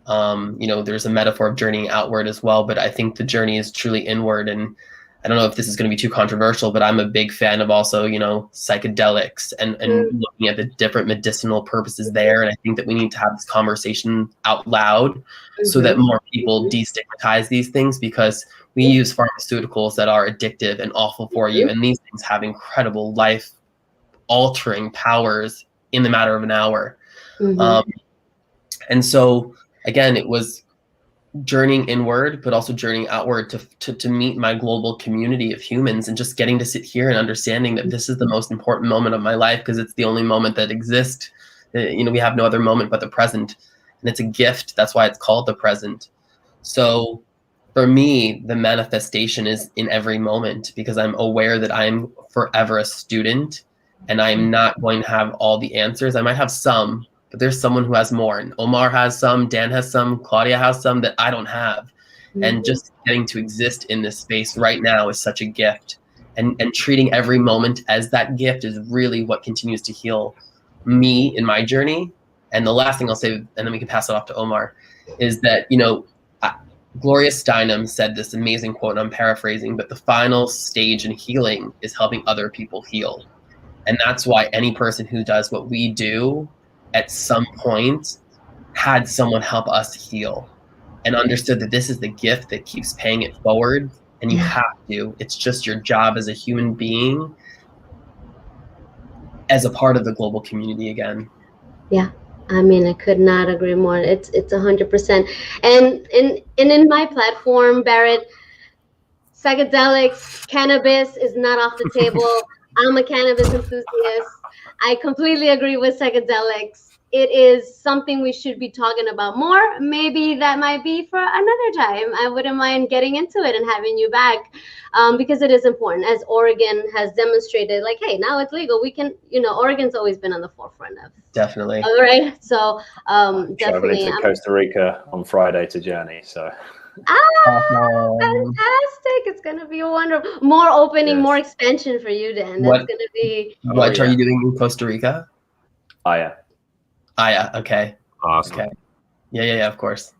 There's a metaphor of journeying outward as well, but I think the journey is truly inward. And I don't know if this is going to be too controversial, but I'm a big fan of also, psychedelics and looking at the different medicinal purposes there. And I think that we need to have this conversation out loud so that more people destigmatize these things, because we use pharmaceuticals that are addictive and awful for you. And these things have incredible life-altering powers in the matter of an hour. And so, again, it was journeying inward, but also journeying outward to meet my global community of humans, and just getting to sit here and understanding that this is the most important moment of my life, because it's the only moment that exists. We have no other moment but the present, and it's a gift. That's why it's called the present. So for me, the manifestation is in every moment, because I'm aware that I'm forever a student, and I'm not going to have all the answers. I might have some, but there's someone who has more, and Omar has some, Dan has some, Claudia has some that I don't have. And just getting to exist in this space right now is such a gift. And treating every moment as that gift is really what continues to heal me in my journey. And the last thing I'll say, and then we can pass it off to Omar, is that, Gloria Steinem said this amazing quote, and I'm paraphrasing, but the final stage in healing is helping other people heal. And that's why any person who does what we do at some point had someone help us heal, and understood that this is the gift that keeps paying it forward. And you have to, it's just your job as a human being, as a part of the global community again. Yeah. I mean, I could not agree more. It's 100%. And in my platform, Barrett, psychedelics, cannabis is not off the table. I'm a cannabis enthusiast. I completely agree with psychedelics. It is something we should be talking about more. Maybe that might be for another time. I wouldn't mind getting into it and having you back, because it is important. As Oregon has demonstrated, like, hey, now it's legal. We can, Oregon's always been on the forefront of. Definitely. All right. So definitely. Traveling to Costa Rica on Friday to Journey. So. Fantastic. It's going to be wonderful. More opening, more expansion for you, Dan. That's going to be. What are you doing in Costa Rica? Aya. Okay. Awesome. Okay. Yeah, of course.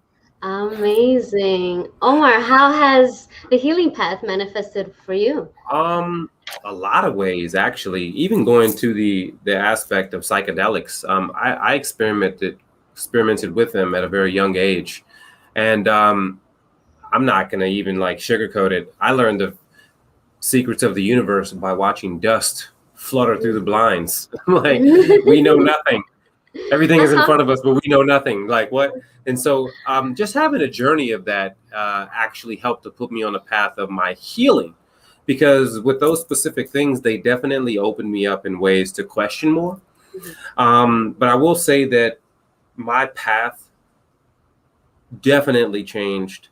Amazing. Omar, how has the healing path manifested for you? A lot of ways, actually. Even going to the aspect of psychedelics. I experimented with them at a very young age. And I'm not going to even sugarcoat it. I learned the secrets of the universe by watching dust flutter through the blinds. We know nothing. Everything is in front of us, but we know nothing. What? And so just having a journey of that actually helped to put me on the path of my healing, because with those specific things, they definitely opened me up in ways to question more. But I will say that my path definitely changed.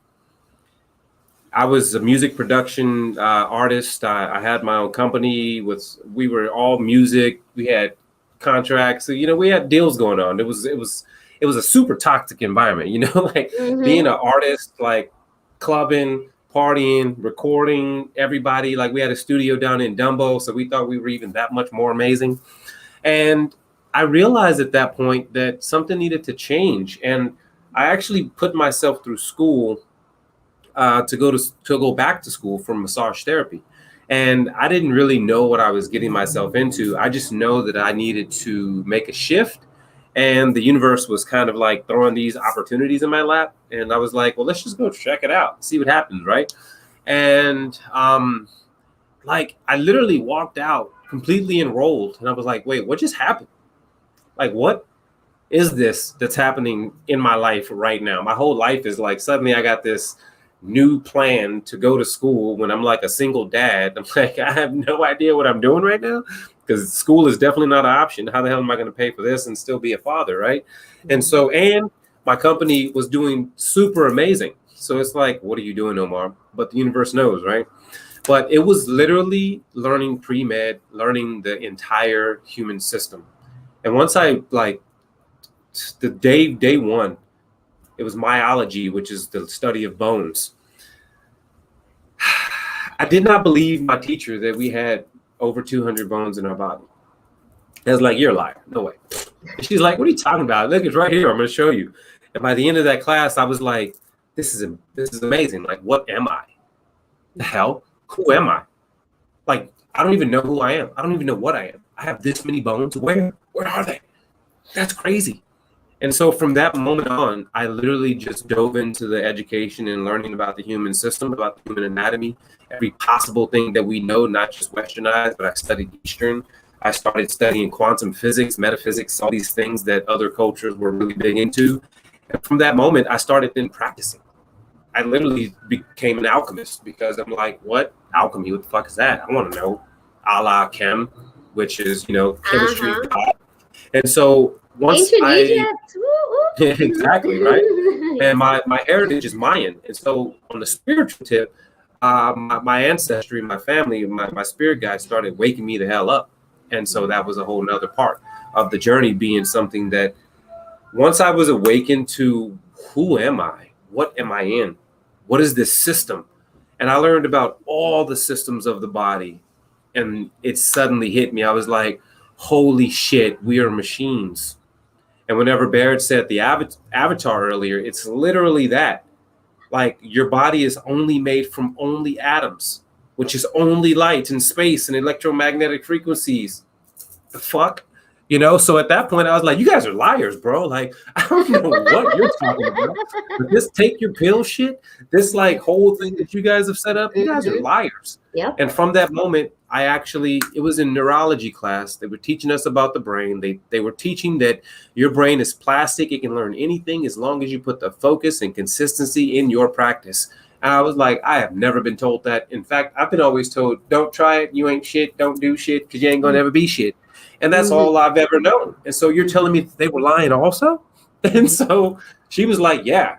I was a music production artist. I had my own company. We were all music. We had contracts. So, we had deals going on. It was a super toxic environment, being an artist, clubbing, partying, recording, everybody. We had a studio down in Dumbo, so we thought we were even that much more amazing. And I realized at that point that something needed to change. And I actually put myself through school to go back to school for massage therapy. And I didn't really know what I was getting myself into. I just know that I needed to make a shift. And the universe was kind of throwing these opportunities in my lap. And I was like, well, let's just go check it out, see what happens, right? And I literally walked out completely enrolled. And I was like, wait, what just happened? What is this that's happening in my life right now? My whole life is suddenly I got this new plan to go to school when I'm a single dad. I'm I have no idea what I'm doing right now, because school is definitely not an option. How the hell am I going to pay for this and still be a father, right? And so, and my company was doing super amazing. So it's what are you doing, Omar? But the universe knows, right? But it was literally learning pre-med, learning the entire human system. And once I the day one, it was myology, which is the study of bones. I did not believe my teacher that we had over 200 bones in our body. I was like, you're a liar. No way. And she's like, what are you talking about? Look, it's right here. I'm going to show you. And by the end of that class, I was like, this is amazing. Like, what am I? The hell? Who am I? Like, I don't even know who I am. I don't even know what I am. I have this many bones. Where are they? That's crazy. And so from that moment on, I literally just dove into the education and learning about the human system, about the human anatomy, every possible thing that we know, not just Westernized, but I studied Eastern. I started studying quantum physics, metaphysics, all these things that other cultures were really big into. And from that moment, I started then practicing. I literally became an alchemist because I'm like, what? Alchemy? What the fuck is that? I want to know. A la chem, which is, chemistry. And so once Ancient Egypt. exactly, right? And my heritage is Mayan. And so on the spiritual tip, my ancestry, my family, my spirit guide started waking me the hell up. And so that was a whole nother part of the journey, being something that once I was awakened to who am I? What am I in? What is this system? And I learned about all the systems of the body. And it suddenly hit me. I was like, holy shit, we are machines. And whenever Barrett said the avatar earlier, it's literally that. Like, your body is only made from only atoms, which is only light and space and electromagnetic frequencies. The fuck? So at that point, I was like, you guys are liars, bro. Like, I don't know what you're talking about. But this take your pill shit, this like whole thing that you guys have set up, you guys are liars. Yep. And from that moment, it was in neurology class. They were teaching us about the brain. They were teaching that your brain is plastic. It can learn anything as long as you put the focus and consistency in your practice. And I was like, I have never been told that. In fact, I've been always told, don't try it. You ain't shit. Don't do shit because you ain't going to ever be shit. And that's all I've ever known. And so you're telling me they were lying also? And so she was like, yeah,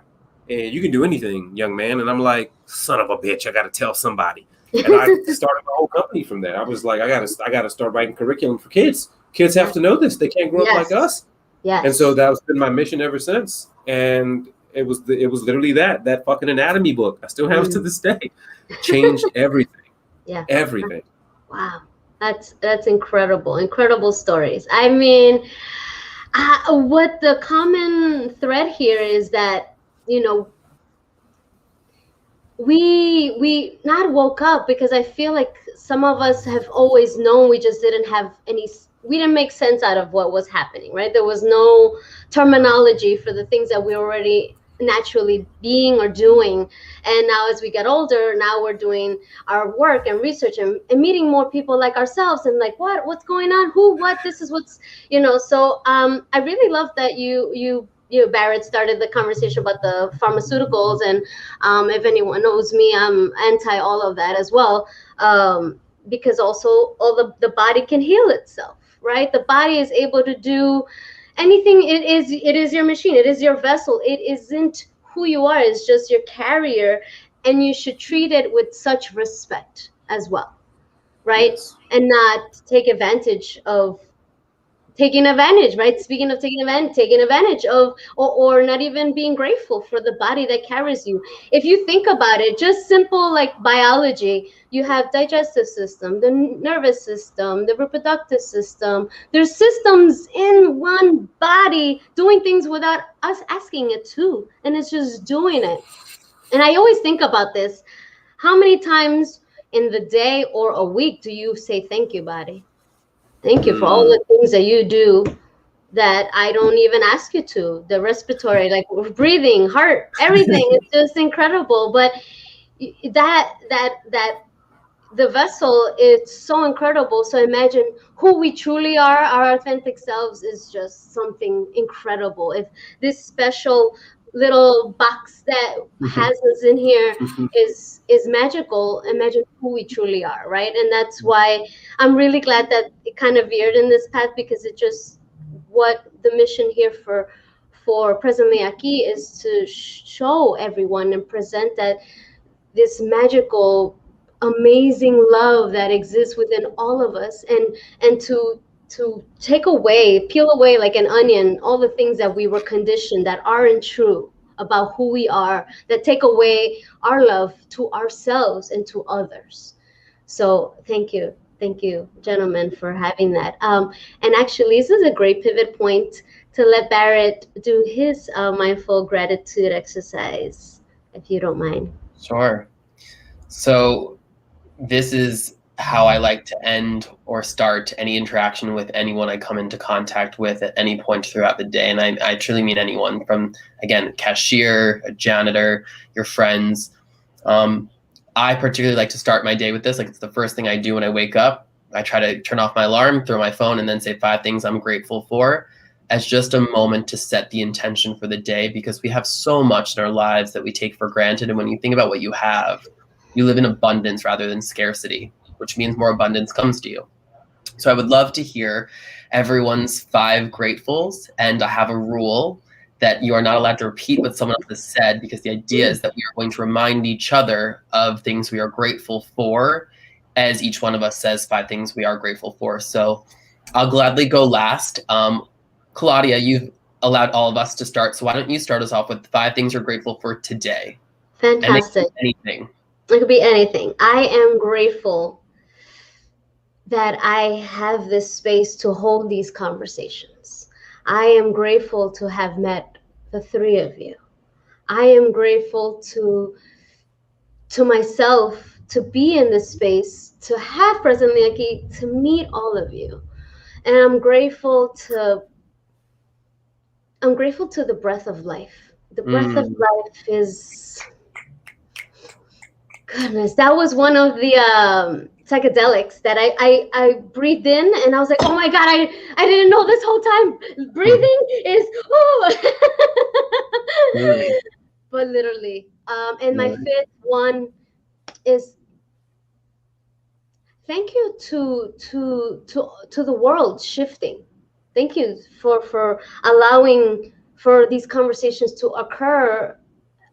and you can do anything, young man. And I'm like, son of a bitch, I got to tell somebody. And I started my whole company from that. I was like, I got to start writing curriculum for kids. Kids have to know this. They can't grow up like us. Yes. And so that's been my mission ever since. And it was literally that fucking anatomy book. I still have it to this day. It changed everything. Yeah. Everything. Wow. That's incredible stories. I mean, what the common thread here is that, we not woke up, because I feel like some of us have always known, we just didn't have we didn't make sense out of what was happening, right? There was no terminology for the things that we already naturally being or doing. And now as we get older, now we're doing our work and research and meeting more people like ourselves and like, what's going on, this is what's, so I really love that you Barrett started the conversation about the pharmaceuticals, and if anyone knows me, I'm anti all of that as well, because also all the body can heal itself, right? The body is able to do anything. It is your machine. It is your vessel. It isn't who you are. It's just your carrier, and you should treat it with such respect as well, right? Yes. And not take advantage of right? Speaking of taking advantage of, or not even being grateful for the body that carries you. If you think about it, just simple like biology, you have digestive system, the nervous system, the reproductive system. There's systems in one body doing things without us asking it to, and it's just doing it. And I always think about this. How many times in the day or a week do you say thank you, body? Thank you for all the things that you do that I don't even ask you to. The respiratory, like breathing, heart, everything. It's just incredible. But that the vessel is so incredible. So imagine who we truly are. Our authentic selves is just something incredible. If this special little box that has us in here is magical, imagine who we truly are, right? And that's why I'm really glad that it kind of veered in this path, because it just, what the mission here for Presently Aqui is to show everyone and present that this magical, amazing love that exists within all of us, and to peel away like an onion all the things that we were conditioned that aren't true about who we are, that take away our love to ourselves and to others. So thank you, gentlemen, for having that. And actually, this is a great pivot point to let Barrett do his mindful gratitude exercise, if you don't mind. Sure. So this is how I like to end or start any interaction with anyone I come into contact with at any point throughout the day. And I truly mean anyone, from, again, cashier, a janitor, your friends. I particularly like to start my day with this. Like, it's the first thing I do when I wake up. I try to turn off my alarm, throw my phone, and then say 5 things I'm grateful for, as just a moment to set the intention for the day, because we have so much in our lives that we take for granted. And when you think about what you have, you live in abundance rather than scarcity, which means more abundance comes to you. So I would love to hear everyone's 5 gratefuls, and I have a rule that you are not allowed to repeat what someone else has said, because the idea is that we are going to remind each other of things we are grateful for, as each one of us says 5 things we are grateful for. So I'll gladly go last. Claudia, you've allowed all of us to start, so why don't you start us off with 5 things you're grateful for today? Fantastic. Anything. It could be anything. I am grateful that I have this space to hold these conversations. I am grateful to have met the 3 of you. I am grateful to myself to be in this space, to have Presently Aqui, to meet all of you. And I'm grateful to the breath of life. The breath of life is, goodness, that was one of the psychedelics that I breathed in, and I was like, oh my God, I didn't know this whole time. Breathing is, but literally. And my 5th one is, thank you to the world shifting. Thank you for allowing for these conversations to occur.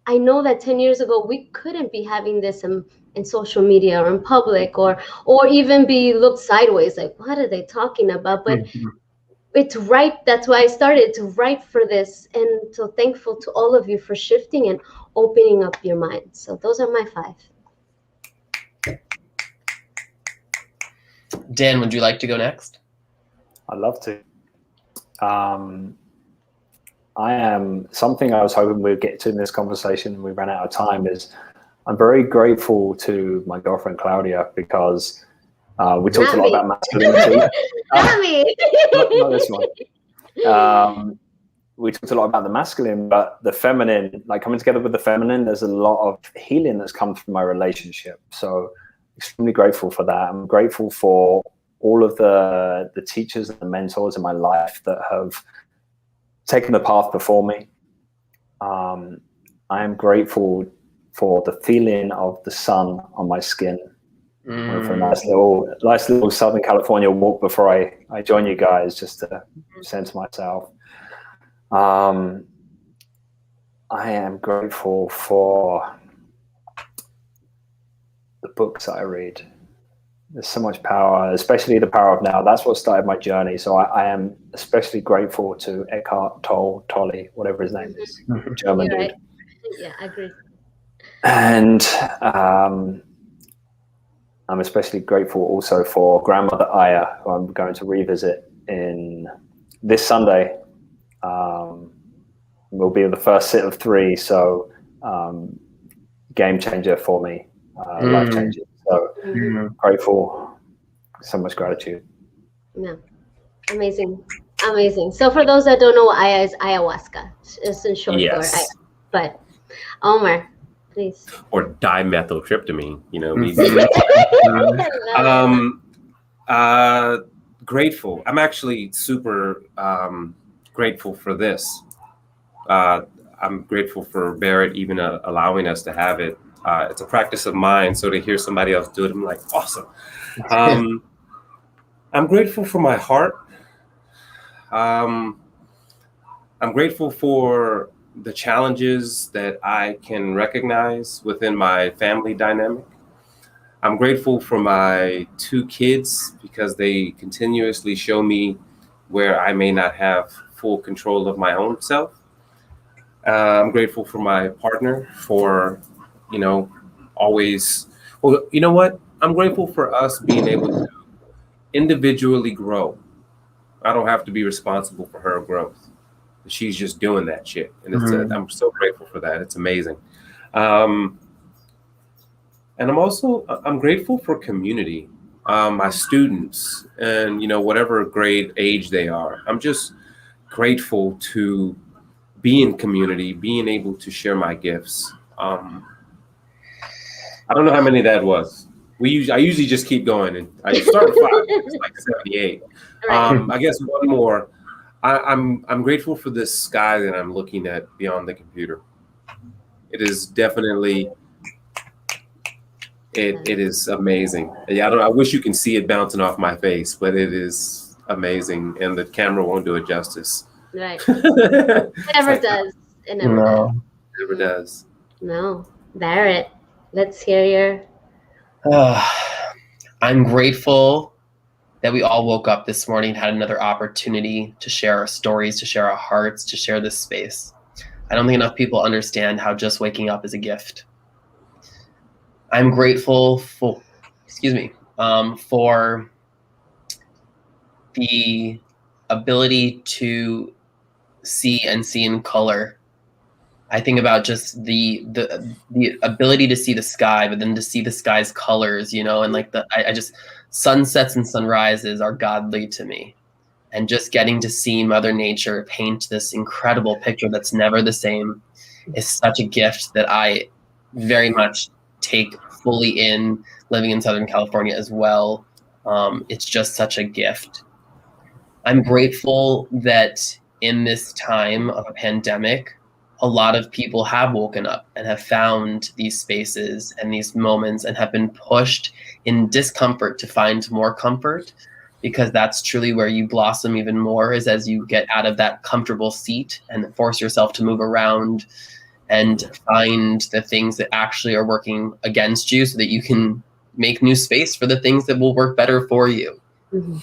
I know that 10 years ago, we couldn't be having this in social media or in public, or even be looked sideways, like, what are they talking about? But it's right. That's why I started to write for this. And so thankful to all of you for shifting and opening up your mind. So those are my 5. Dan, would you like to go next? I'd love to. I am, something I was hoping we'd get to in this conversation, and we ran out of time, is I'm very grateful to my girlfriend Claudia, because we talked a lot about masculinity. Not me. Not this one. We talked a lot about the masculine, but the feminine, like coming together with the feminine, there's a lot of healing that's come from my relationship. So extremely grateful for that. I'm grateful for all of the teachers and the mentors in my life that have taken the path before me. I am grateful for the feeling of the sun on my skin. Went for a nice little Southern California walk before I join you guys, just to sense myself. I am grateful for the books that I read. There's so much power, especially The Power of Now. That's what started my journey. So I am especially grateful to Eckhart Tolle, whatever his name is, German dude. Right. Yeah, I agree. And I'm especially grateful also for Grandmother Aya, who I'm going to revisit in this Sunday. Will be the first sit of 3, so game changer for me, life changing. So grateful, so much gratitude. Yeah, amazing. So for those that don't know, Aya is ayahuasca. It's in short for Aya. But Omar, please. Or dimethyltryptamine, grateful. I'm actually super grateful for this. I'm grateful for Barrett even allowing us to have it. It's a practice of mine, so to hear somebody else do it, I'm like, awesome. I'm grateful for my heart. I'm grateful for the challenges that I can recognize within my family dynamic. I'm grateful for my 2 kids, because they continuously show me where I may not have full control of my own self. I'm grateful for my partner for, always, well, you know what? I'm grateful for us being able to individually grow. I don't have to be responsible for her growth. she's just doing that shit, and I'm so grateful for that. It's amazing. And I'm grateful for community, my students, and whatever grade age they are. I'm just grateful to be in community, being able to share my gifts. I don't know how many that was. I usually just keep going, and I start with 5. It's like 78. Right. I guess one more. I'm grateful for this sky that I'm looking at beyond the computer. It is definitely it is amazing. Yeah, I wish you can see it bouncing off my face, but it is amazing, and the camera won't do it justice. Right. It never does. It never does. It never does. No. Barrett, let's hear your. I'm grateful that we all woke up this morning and had another opportunity to share our stories, to share our hearts, to share this space. I don't think enough people understand how just waking up is a gift. I'm grateful for the ability to see in color. I think about just the ability to see the sky, but then to see the sky's colors, and like I just, sunsets and sunrises are godly to me. And just getting to see Mother Nature paint this incredible picture that's never the same is such a gift that I very much take fully in, living in Southern California as well. It's just such a gift. I'm grateful that in this time of a pandemic, a lot of people have woken up and have found these spaces and these moments and have been pushed in discomfort to find more comfort, because that's truly where you blossom even more, is as you get out of that comfortable seat and force yourself to move around and find the things that actually are working against you so that you can make new space for the things that will work better for you. Mm-hmm.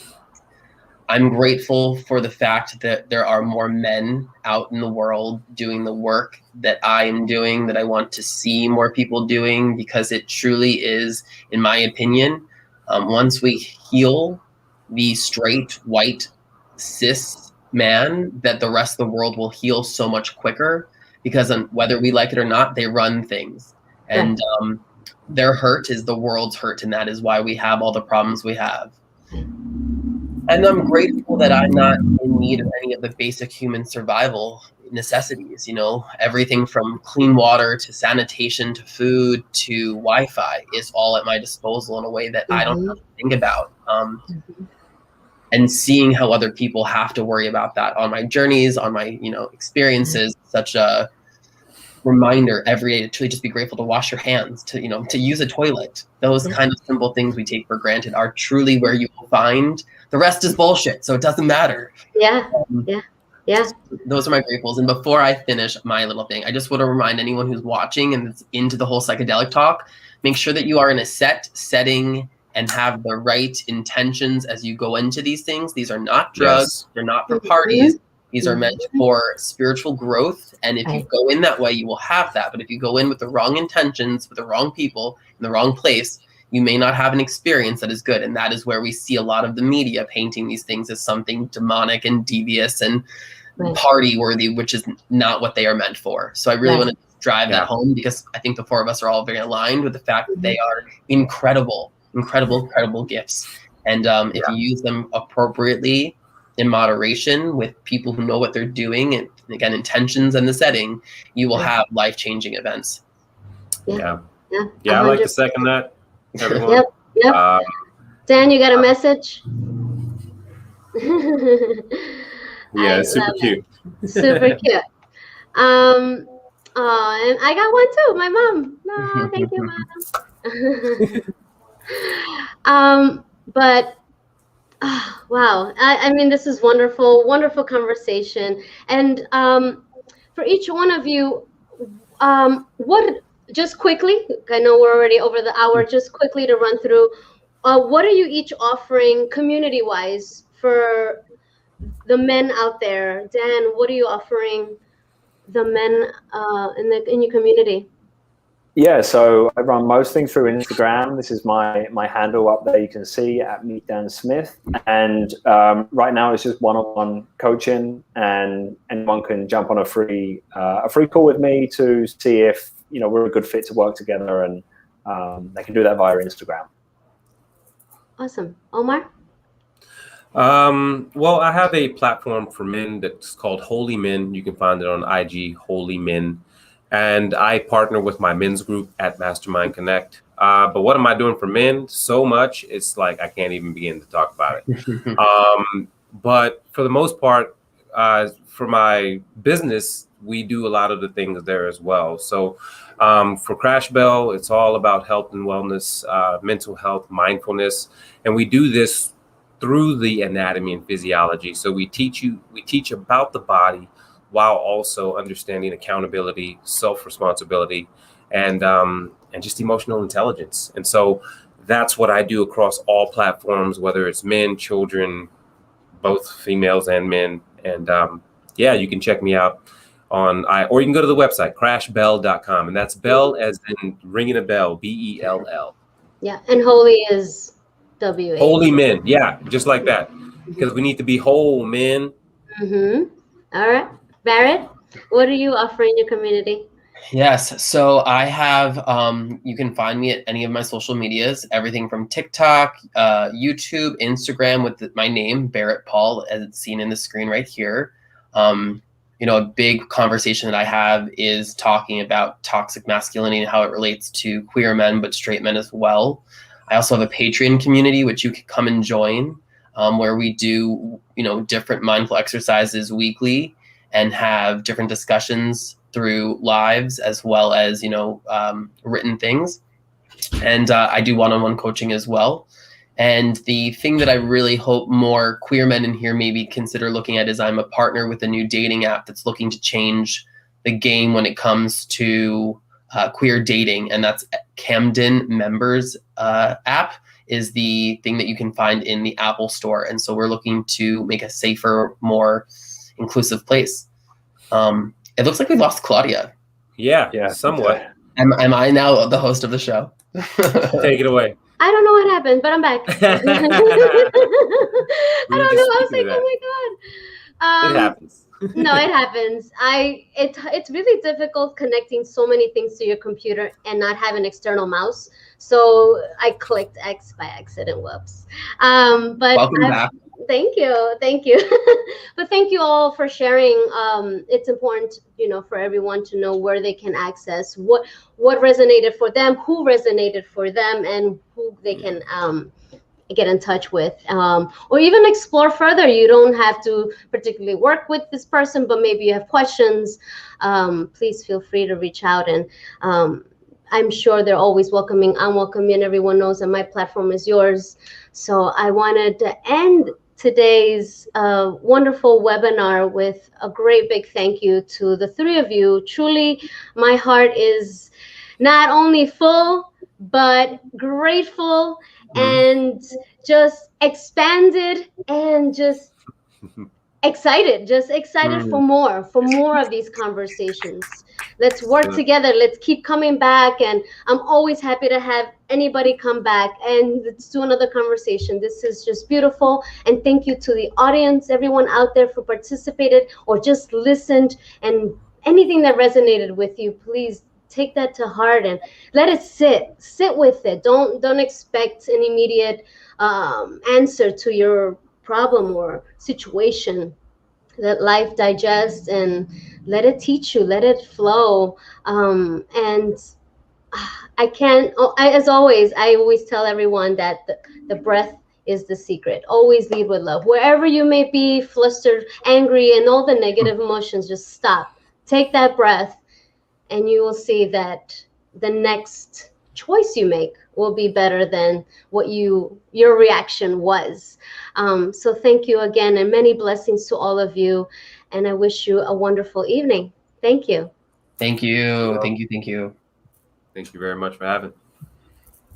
I'm grateful for the fact that there are more men out in the world doing the work that I am doing, that I want to see more people doing, because it truly is, in my opinion, once we heal the straight, white, cis man, that the rest of the world will heal so much quicker, because whether we like it or not, they run things. And their hurt is the world's hurt, and that is why we have all the problems we have. And I'm grateful that I'm not in need of any of the basic human survival necessities, everything from clean water to sanitation to food to Wi-Fi is all at my disposal in a way that I don't have to think about. And seeing how other people have to worry about that on my journeys, on my, experiences, such a reminder every day to truly just be grateful to wash your hands, to use a toilet. Those kind of simple things we take for granted are truly where you will find the rest is bullshit, so it doesn't matter. Yeah. Those are my gratefuls. And before I finish my little thing, I just want to remind anyone who's watching and is into the whole psychedelic talk, make sure that you are in a setting and have the right intentions as you go into these things. These are not drugs. Yes. They're not for parties. These are meant for spiritual growth. And if you go in that way, you will have that. But if you go in with the wrong intentions, with the wrong people, in the wrong place, you may not have an experience that is good. And that is where we see a lot of the media painting these things as something demonic and devious and party worthy, which is not what they are meant for. So I really want to drive that home, because I think the four of us are all very aligned with the fact that they are incredible gifts. And if you use them appropriately, in moderation, with people who know what they're doing, and again, intentions and the setting, you will have life-changing events. Yeah, I like to second that. Everyone. Yep. Dan, you got a message? Yeah, it's super cute. Super cute. And I got one too. My mom. No, thank you, Mom. But wow, I mean, this is wonderful conversation. And for each one of you, just quickly, I know we're already over the hour, just quickly to run through, what are you each offering community-wise for the men out there? Dan, what are you offering the men in your community? Yeah, so I run most things through Instagram. This is my handle up there. You can see at Meet Dan Smith. And right now it's just one-on-one coaching, and anyone can jump on a free call with me to see if we're a good fit to work together, and they can do that via Instagram. Awesome. Omar? Well, I have a platform for men that's called Holy Men. You can find it on IG, Holy Men. And I partner with my men's group at Mastermind Connect. But what am I doing for men? So much, it's like I can't even begin to talk about it. But for the most part, for my business, we do a lot of the things there as well. So for Crash Bell, it's all about health and wellness, mental health, mindfulness. And we do this through the anatomy and physiology. So we teach about the body, while also understanding accountability, self-responsibility, and just emotional intelligence. And so that's what I do across all platforms, whether it's men, children, both females and men. And yeah, you can check me out or you can go to the website, crashbell.com. And that's bell as in ringing a bell, BELL. Yeah, and holy is WH. Holy men, yeah, just like that. Because we need to be whole men. All right. Barrett, what are you offering your community? Yes, so I have, you can find me at any of my social medias, everything from TikTok, YouTube, Instagram with my name, Barrett Paul, as it's seen in the screen right here. A big conversation that I have is talking about toxic masculinity and how it relates to queer men, but straight men as well. I also have a Patreon community, which you can come and join, where we do, different mindful exercises weekly and have different discussions through lives as well as, written things. And I do one-on-one coaching as well. And the thing that I really hope more queer men in here maybe consider looking at is I'm a partner with a new dating app that's looking to change the game when it comes to queer dating. And that's Camden Members app is the thing that you can find in the Apple Store. And so we're looking to make a safer, more inclusive place. It looks like we lost Claudia. Yeah, somewhat. Am I now the host of the show? Take it away. I don't know what happened, but I'm back. I don't know. I was like, oh my God. It happens. No, it happens. It's really difficult connecting so many things to your computer and not have an external mouse. So I clicked X by accident. Whoops. But welcome back. Thank you. But thank you all for sharing. It's important, for everyone to know where they can access what resonated for them, who resonated for them, and who they can get in touch with, or even explore further. You don't have to particularly work with this person, but maybe you have questions. Please feel free to reach out, and I'm sure they're always welcoming. I'm welcoming, and everyone knows that my platform is yours. So I wanted to end today's wonderful webinar with a great big thank you to the three of you. Truly, my heart is not only full, but grateful and just expanded and just excited for more of these conversations. Let's work together. Let's keep coming back. And I'm always happy to have anybody come back and let's do another conversation. This is just beautiful. And thank you to the audience, everyone out there who participated or just listened, and anything that resonated with you, please take that to heart and let it sit with it. Don't expect an immediate answer to your problem or situation. Let life digest and let it teach you, let it flow. And as always, I always tell everyone that the breath is the secret. Always lead with love. Wherever you may be flustered, angry, and all the negative emotions, just stop, take that breath, and you will see that the next choice you make will be better than what your reaction was. So thank you again, and many blessings to all of you. And I wish you a wonderful evening. Thank you. Thank you. Thank you. Thank you very much for having me.